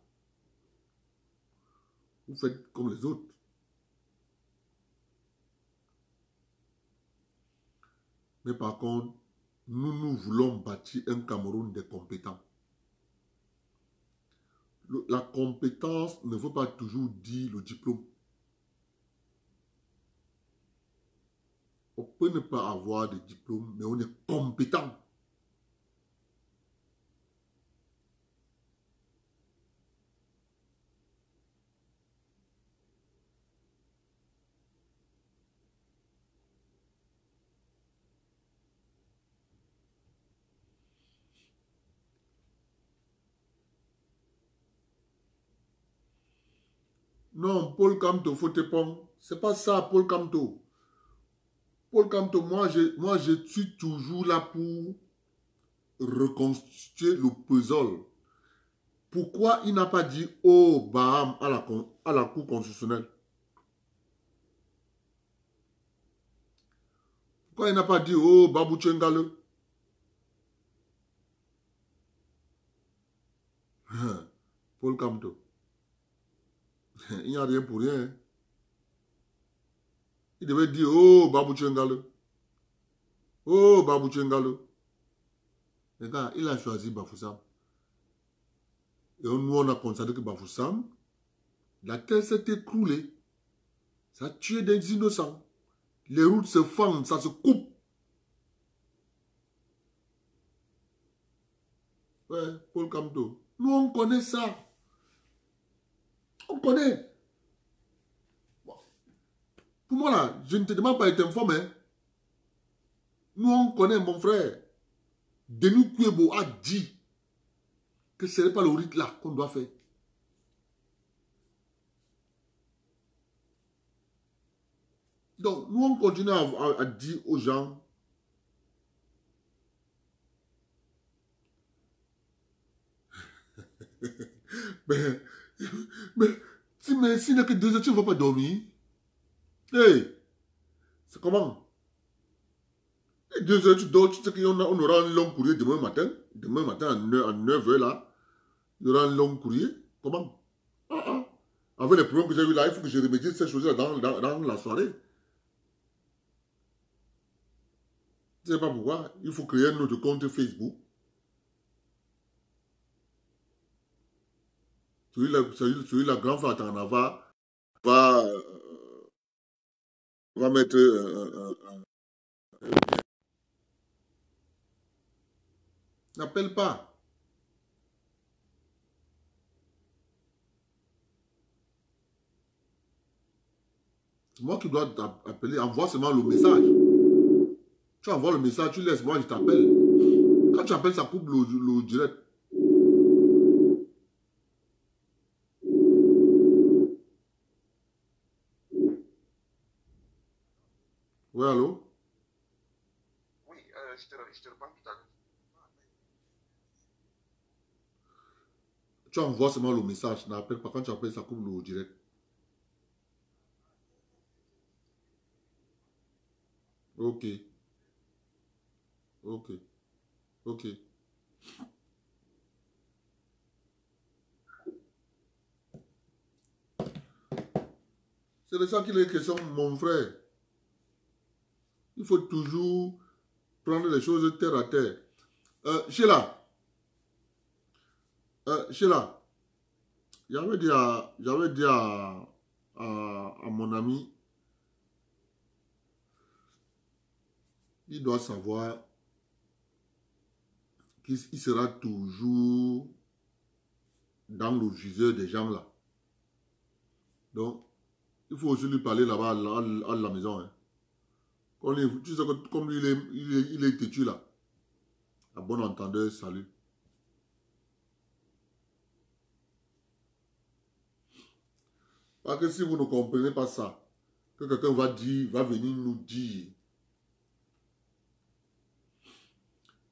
vous faites comme les autres. Mais par contre, nous voulons bâtir un Cameroun des compétents. La compétence ne veut pas toujours dire le diplôme. On peut ne pas avoir de diplôme, mais on est compétent. Non, Paul Kamto, faut te prendre. C'est pas ça, Paul Kamto. Paul Kamto, moi, je suis toujours là pour reconstituer le puzzle. Pourquoi il n'a pas dit « Oh, Baham » à la Cour constitutionnelle? Pourquoi il n'a pas dit « Oh, Babou Tchengale » Paul Kamto. Il n'y a rien pour rien. Il devait dire, oh, Babou Tchengale. Oh, Babou Tchengale. Regarde, il a choisi Bafoussam. Et nous, on a constaté que Bafoussam, la terre s'est écroulée. Ça a tué des innocents. Les routes se fendent, ça se coupe. Ouais, Paul Kamto. Nous, on connaît ça. On connaît. Pour moi, là, je ne te demande pas d'être informé. Nous, on connaît, mon frère. Denis Kouébo a dit que ce n'est pas le rite là qu'on doit faire. Donc, nous, on continue à dire aux gens, mais s'il n'y a que 2 heures, tu ne vas pas dormir. Hey, c'est comment? Et 2 heures, tu dors, tu sais qu'on aura un long courrier demain matin. Demain matin, à 9 h là, il y aura un long courrier. Comment? Avec les problèmes que j'ai eu là, il faut que je remédie ces choses-là dans la soirée. Je ne sais pas pourquoi. Il faut créer un autre compte Facebook. Celui-là, grand Fatana va mettre n'appelle pas. C'est moi qui dois appeler. Envoie seulement le message. Tu envoies le message, tu laisses moi, je t'appelle. Quand tu appelles, ça coupe le direct. Oui, allô? Oui, je te reprends tout à l'heure. Tu envoies seulement le message, n'appelle pas. Quand tu appelles, ça coupe le direct. Ok. Ok. Ok. C'est de ça qu'il est question, mon frère. Il faut toujours prendre les choses terre à terre. Sheila, j'avais dit à mon ami, il doit savoir qu'il sera toujours dans le viseur des gens là. Donc, il faut aussi lui parler là-bas à la maison. Hein. Tu sais que comme lui, il est têtu là. À bon entendeur, salut. Parce que si vous ne comprenez pas ça, que quelqu'un va venir nous dire.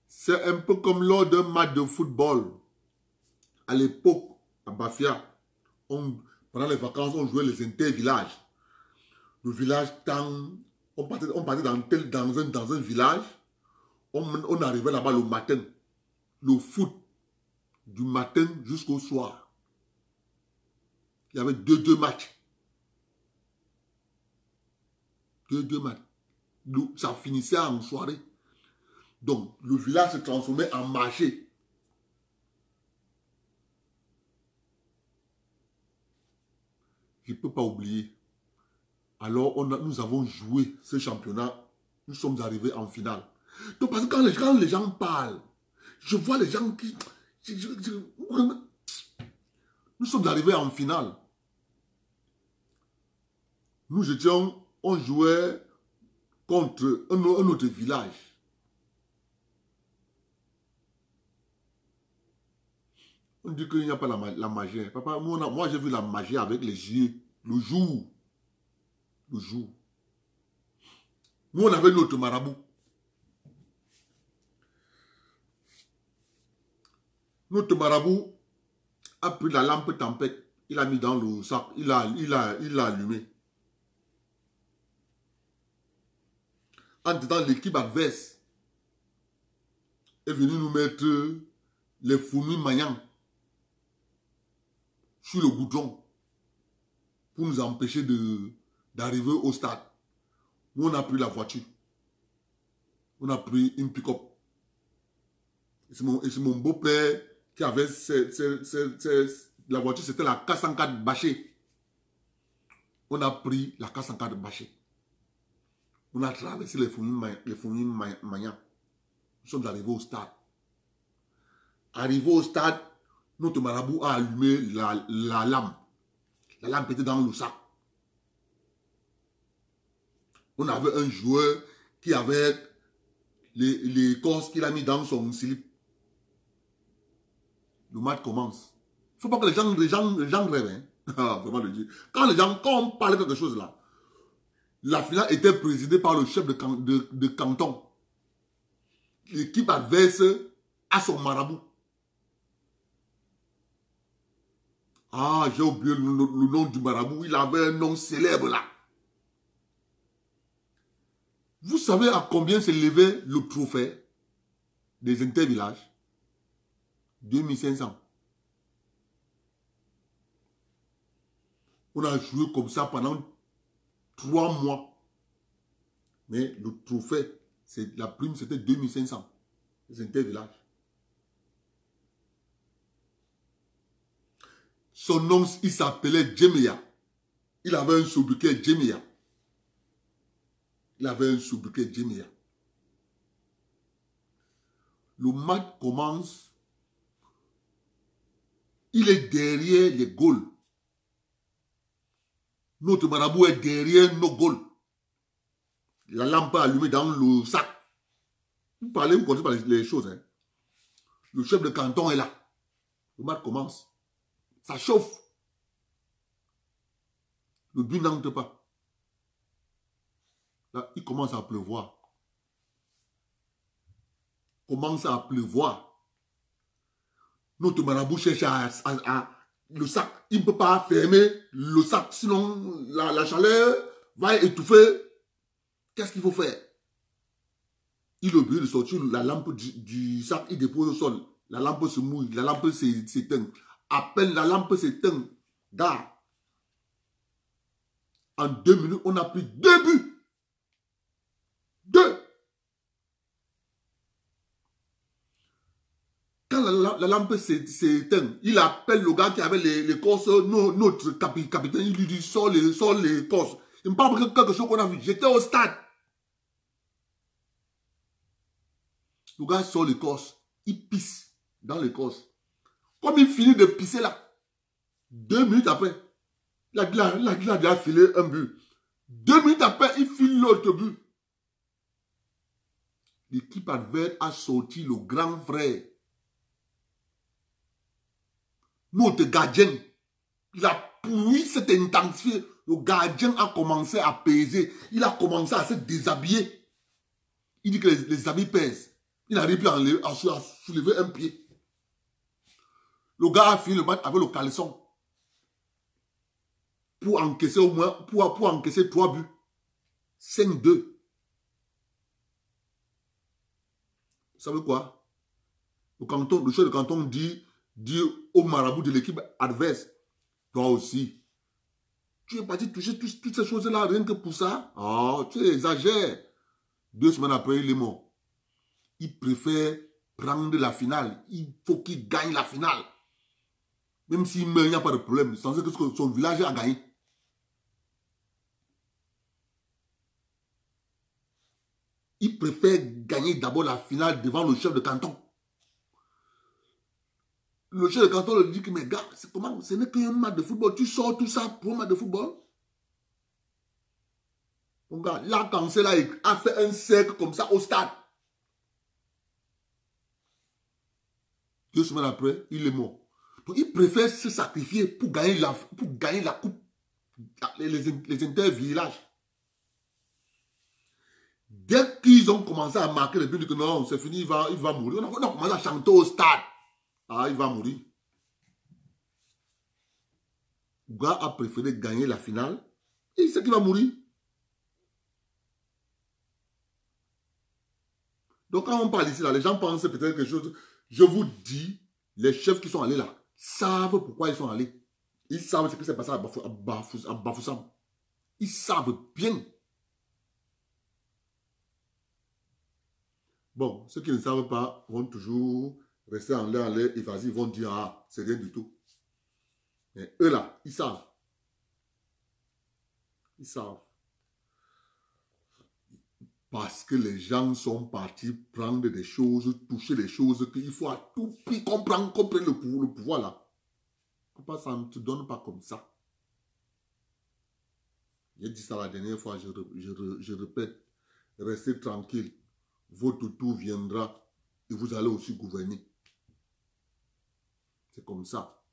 C'est un peu comme lors d'un match de football. À l'époque, à Bafia, pendant les vacances, on jouait les intervillages. Le village on partait dans un village, on arrivait là-bas le matin. Le foot, du matin jusqu'au soir. Il y avait deux matchs. Deux matchs. Ça finissait en soirée. Donc, le village se transformait en marché. Je ne peux pas oublier. Alors, nous avons joué ce championnat. Nous sommes arrivés en finale. Donc, parce que quand les gens parlent, je vois les gens qui... Nous sommes arrivés en finale. On jouait contre un autre village. On dit qu'il n'y a pas la magie. Papa, moi j'ai vu la magie avec les yeux. Le jour. Le jour. Nous, on avait notre marabout. Notre marabout a pris la lampe tempête. Il a mis dans le sac. Il a allumé. En dedans, l'équipe adverse est venue nous mettre les fourmis maillants sur le goudron pour nous empêcher d'arriver au stade. Nous, on a pris la voiture. On a pris une pick-up. Et c'est mon beau-père qui avait la voiture, c'était la K104 bâchée. On a pris la K104 bâchée. On a traversé les fourmis maillants. Nous sommes arrivés au stade. Arrivé au stade, notre marabout a allumé la lampe. La lampe était dans le sac. On avait un joueur qui avait les corses qu'il a mis dans son slip. Le match commence. Il ne faut pas que les gens rêvent. Hein? Vraiment le dire. Quand on parle de quelque chose là, la finale était présidée par le chef de canton. L'équipe adverse a son marabout. Ah, j'ai oublié le nom du marabout. Il avait un nom célèbre là. Vous savez à combien s'élevait le trophée des intervillages? 2500. On a joué comme ça pendant 3 mois. Mais le trophée, la prime, c'était 2500. Les intervillages. Son nom, il s'appelait Djemeya. Il avait un sobriquet Djemeya. Il avait un sobriquet Djemeya. Le match commence. Il est derrière les goals. Notre marabout est derrière nos goals. La lampe allumée dans le sac. Vous parlez, vous connaissez pas les choses. Hein? Le chef de canton est là. Le match commence. Ça chauffe. Le but n'entre pas. Là, il commence à pleuvoir. Commence à pleuvoir. Notre marabout cherche le sac. Il ne peut pas fermer le sac. Sinon, la chaleur va étouffer. Qu'est-ce qu'il faut faire? Il est obligé de sortir la lampe du sac. Il dépose au sol. La lampe se mouille. La lampe s'éteint. À peine la lampe s'éteint. En 2 minutes, on a pris 2 buts. 2. Quand la lampe s'éteint, il appelle le gars qui avait les corses, notre capitaine, il lui dit, sors les corses. Il me parle de quelque chose qu'on a vu. J'étais au stade. Le gars sort les corses. Il pisse dans les corses. Comme il finit de pisser là, 2 minutes après, il a déjà filé un but. 2 minutes après, il file l'autre but. L'équipe adverse a sorti le grand frère. Notre gardien, la pluie s'est intensifiée. Le gardien a commencé à peser. Il a commencé à se déshabiller. Il dit que les habits pèsent. Il n'arrive plus à soulever un pied. Le gars a fini le match avec le caleçon. Pour encaisser au moins, pour encaisser 3 buts. 5-2. Vous savez quoi? Le chef de canton dit au marabout de l'équipe adverse, toi aussi, tu es parti toucher toutes ces choses-là, rien que pour ça. Oh, tu exagères. 2 semaines après, il est mort. il préfère prendre la finale. Il faut qu'il gagne la finale. Même s'il meurt, il n'y a pas de problème. C'est censé que son village a gagné. Il préfère gagner d'abord la finale devant le chef de canton. Le chef de canton lui dit que, mais gars, c'est comment? Ce n'est qu'un match de football. Tu sors tout ça pour un match de football? Mon gars, là, quand c'est là, il a fait un cercle comme ça au stade. 2 semaines après, il est mort. Donc, il préfère se sacrifier pour gagner la coupe, les inter-villages. Dès qu'ils ont commencé à marquer le but, que non, c'est fini, il va mourir. On a commencé à chanter au stade. Ah, il va mourir. Ouga a préféré gagner la finale. Et il sait qu'il va mourir. Donc, quand on parle ici, là, les gens pensent peut-être quelque chose. Je vous dis, les chefs qui sont allés là savent pourquoi ils sont allés. Ils savent ce qui s'est passé à Bafoussam. Ils savent bien. Bon, ceux qui ne savent pas vont toujours rester en l'air et vas-y, ils vont dire, ah, c'est rien du tout. Mais eux là, ils savent. Ils savent. Parce que les gens sont partis prendre des choses, toucher des choses qu'il faut à tout prix comprendre le pouvoir là. Ça ne te donne pas comme ça. J'ai dit ça la dernière fois, je répète, restez tranquille. Votre tour viendra et vous allez aussi gouverner. C'est comme ça.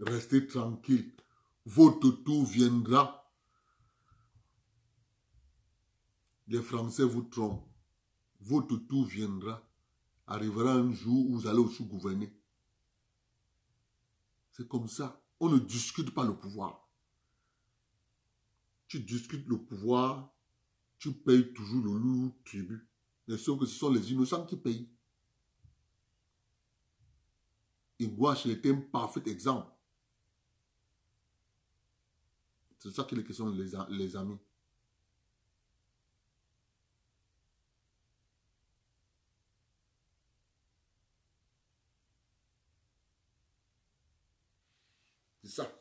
Restez tranquille. Votre tour viendra. Les Français vous trompent. Votre tour viendra. Arrivera un jour où vous allez aussi gouverner. C'est comme ça. On ne discute pas le pouvoir. Tu discutes le pouvoir, tu payes toujours le lourd tribut. Mais sauf que ce sont les innocents qui payent. Ingouache était un parfait exemple. C'est ça qu'il est question, les amis. C'est ça.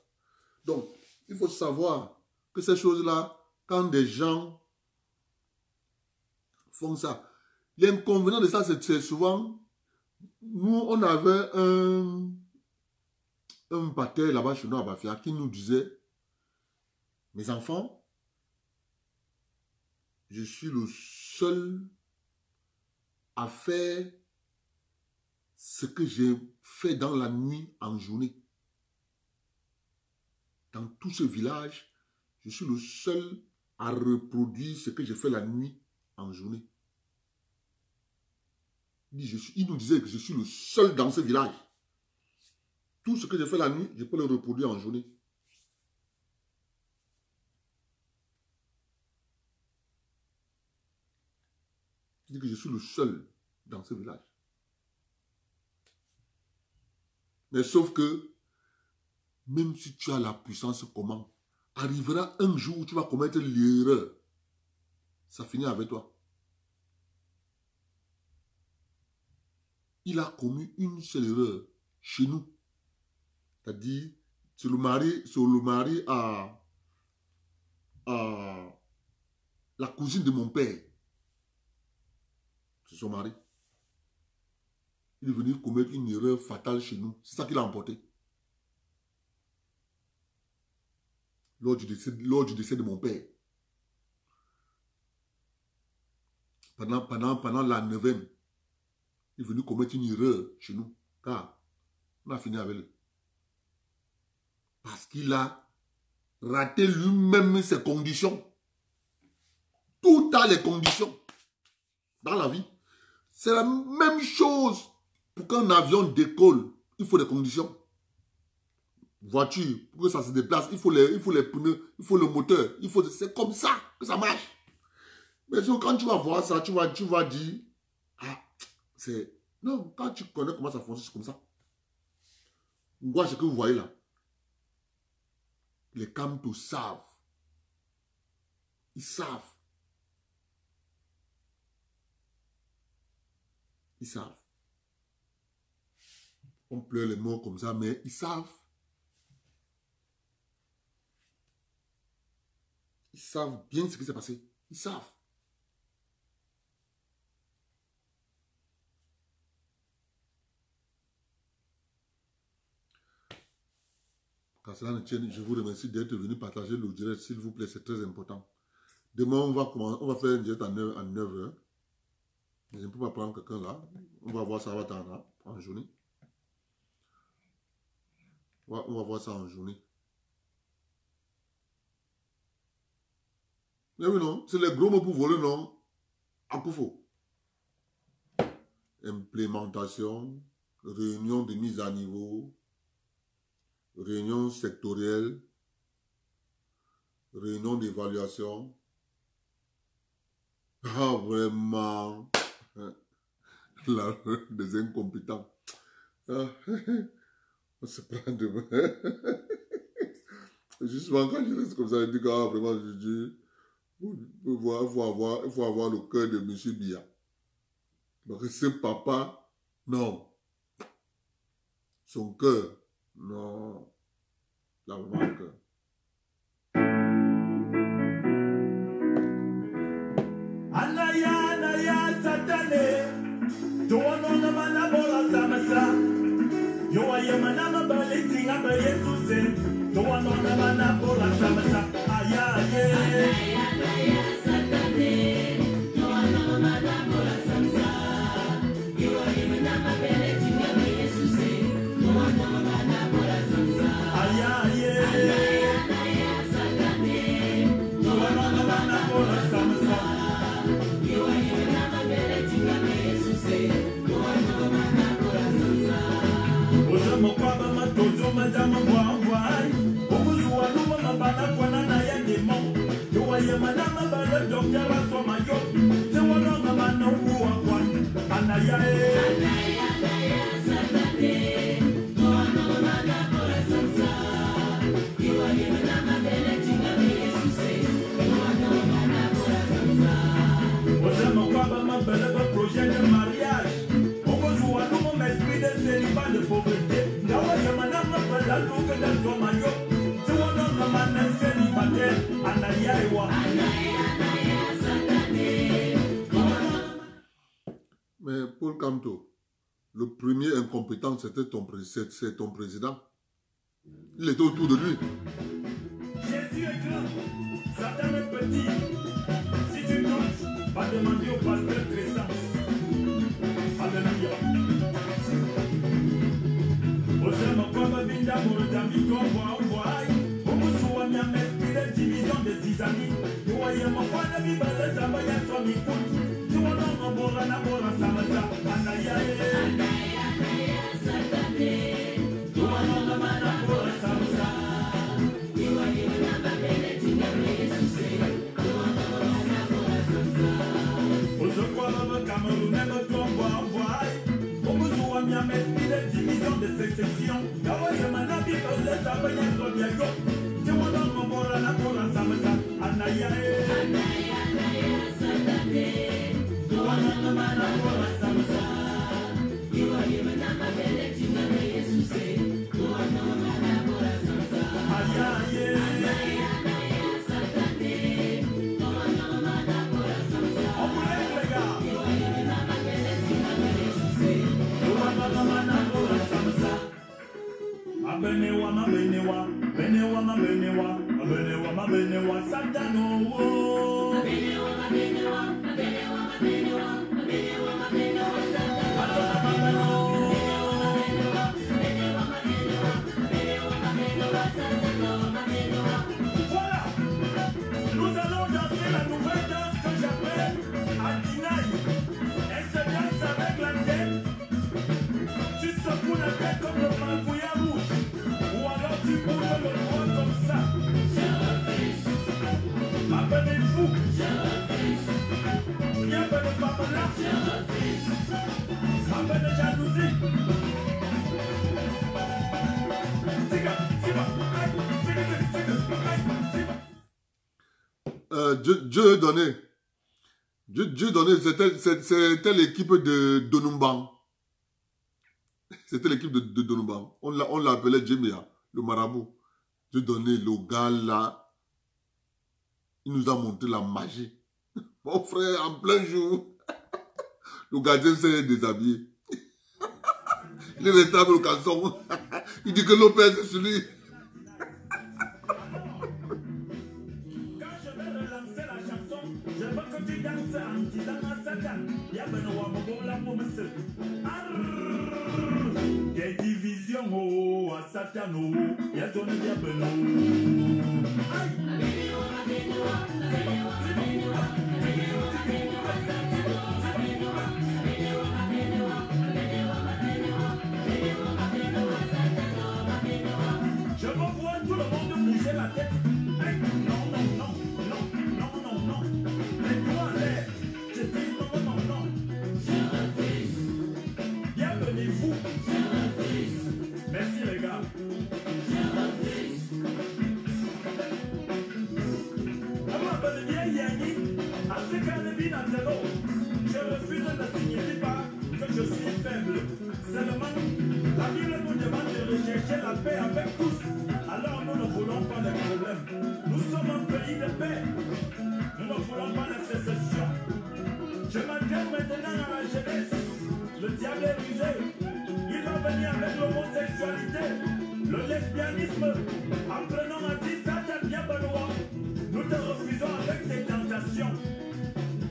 Donc, il faut savoir que ces choses-là, quand des gens font ça, l'inconvénient de ça, c'est souvent, nous, on avait un pater là-bas chez nous à Bafia qui nous disait, mes enfants, je suis le seul à faire ce que j'ai fait dans la nuit en journée. Dans tout ce village, je suis le seul à reproduire ce que j'ai fait la nuit en journée. Il nous disait que je suis le seul dans ce village. Tout ce que j'ai fait la nuit, je peux le reproduire en journée. Il dit que je suis le seul dans ce village. Mais sauf que, même si tu as la puissance, comment? Arrivera un jour où tu vas commettre l'erreur. Ça finit avec toi. Il a commis une seule erreur chez nous. C'est-à-dire, c'est le mari à la cousine de mon père. C'est son mari. Il est venu commettre une erreur fatale chez nous. C'est ça qu'il a emporté. Lors du décès de mon père. Pendant la neuvaine, il est venu commettre une erreur chez nous. Car on a fini avec lui. Parce qu'il a raté lui-même ses conditions. Tout a les conditions dans la vie. C'est la même chose. Pour qu'un avion décolle, il faut des conditions. Voiture, pour que ça se déplace, il faut les pneus, il faut le moteur. C'est comme ça que ça marche. Mais quand tu vas voir ça, tu vas dire, ah, c'est... Non, quand tu connais comment ça fonctionne, c'est comme ça. Moi, ce que vous voyez là, les Kamto savent Ils savent. Ils savent. On pleure les mots comme ça, mais ils savent. Ils savent bien ce qui s'est passé. Ils savent. Quand cela ne tienne, je vous remercie d'être venu partager le direct, s'il vous plaît, c'est très important. Demain, on va faire un direct à 9h. Je ne peux pas prendre quelqu'un là. On va voir ça en journée. On va voir ça en journée. Mais oui, non, c'est les gros mots pour voler, non. À coup faux. Implémentation, réunion de mise à niveau, réunion sectorielle, réunion d'évaluation. Ah, vraiment. La des incompétents. Ah, on se prend de main. Justement, quand je reste comme ça, je dis que ah, vraiment, je dis, il faut avoir le cœur de M. Biya. Donc, ce papa, non. Son cœur, non. Il a vraiment le cœur. Anaya satane. Toano mana bola samasa. Yo ayamana mabaleti ngaba Yesuse. Toano mana bola samasa. Ayaye. Anaya satane. Toano mana bola samasa. Yo ayamana mabaleti ngaba Yesuse. Toano mana bola samasa. Ayaye. Anaya satane. Toano mana bola samasa. Projet de mariage, on va jouer à nous, esprit de célibat de pauvreté. Mais Paul Kamto, le premier incompétent, c'était ton président. Il était autour de lui. Jésus est grand, Satan est petit. Si tu doutes, va demander au pasteur Crescence. Alléluia. Osema kwamba binda murudami kwa wai. Umusuwa mya mespire division de zizani. Uwaye mafana bibale zamba ya swami kuti. Tuwana mbora na bora samasa. Anayaye. Anaya satane. Tuwana mana bora samasa. Uwaye mana bele tingame Yesuse. Tuwana mana bora samasa. Osokwa baba Cameroun ema tuwa wai. Umusuwa mya mespire division de sécession. Yawaye mana bibale zamba ya swami yo. Tuwana mbora na bora samasa. Anayaye. Anaya satane. Tuwana mana bora samasa. Iwaye mana bele tingame Yesuse. Tuwana mana bora samasa. Ayaye. Anaya satane. Tuwana mana bora samasa. Omulega. Iwaye mana bele tingame Yesuse. Tuwana mana bora samasa. Abenewa mabenewa, benewa mabenewa, abenewa mabenewa, Satano. Abenewa mabenewa, abenewa mabenewa, abenewa mabenewa, Satano. Abenewa mabenewa, abenewa mabenewa, abenewa mabenewa, Satano, mabenewa. Voilà, nous allons danser la nouvelle danse que j'appelle Adinaï. Elle se danse avec la tête. Tu secoues la tête comme le marbouillat rouge. Ou alors tu bouges le bras comme ça. Je refuse. Appelez-vous. Je refuse. Viens de ne pas là. Je refuse. Appelez jalousie. Dieu donné. Dieu donné, c'était l'équipe de Donumban. C'était l'équipe de Donumban. On l'appelait Djemia, le marabout. Dieu donné, le gars là, il nous a montré la magie. Mon frère, en plein jour, le gardien s'est déshabillé. Il est resté avec le caleçon. Il dit que Lopez est celui. Quand je vais relancer la chanson, je veux que tu danses en disant à Satan, y'a Benoît Mogo la Moumse. Des divisions, oh, à Satan, oh, y'a ton y'a Benoît. Je revois tout le monde bouger la tête. Hey, non, non, non, non, non, non, non. Les doigts en l'air. Je dis non, non, non. Je refuse. Bienvenue-vous. Je refuse. Merci les gars. Je refuse. Avant de bien Yanni, à ce qu'un bien à zéro. Je refuse ne signifie pas que je suis faible. Seulement, la Bible nous demande de rechercher la paix avec tous. Alors nous ne voulons pas de problème. Nous sommes un pays de paix. Nous ne voulons pas de sécession. Je m'adresse maintenant à la jeunesse. Le diable est rusé. Il va venir avec l'homosexualité, le lesbianisme. En prenant un dit Satan bien Benoît. Nous te refusons avec tes tentations.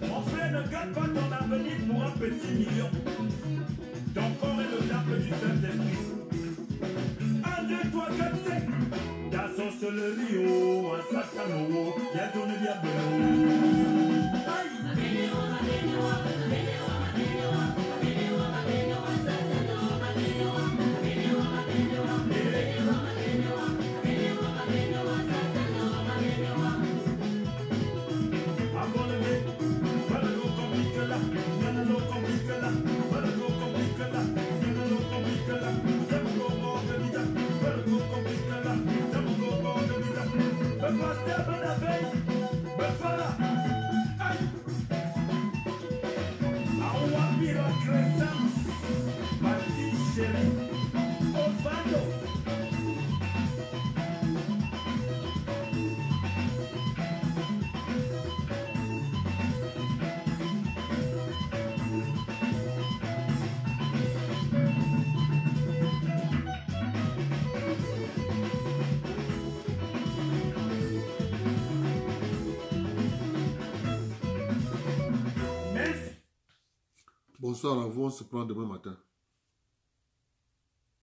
Mon frère, ne garde pas ton avenir pour un petit million. Ton corps est le temple du Saint-Esprit. 1, 2, 3, 4, 5. Ta sorcellerie, oh, un Satano, y'a ton diable. Aïe! Bonsoir à vous, on se prend demain matin.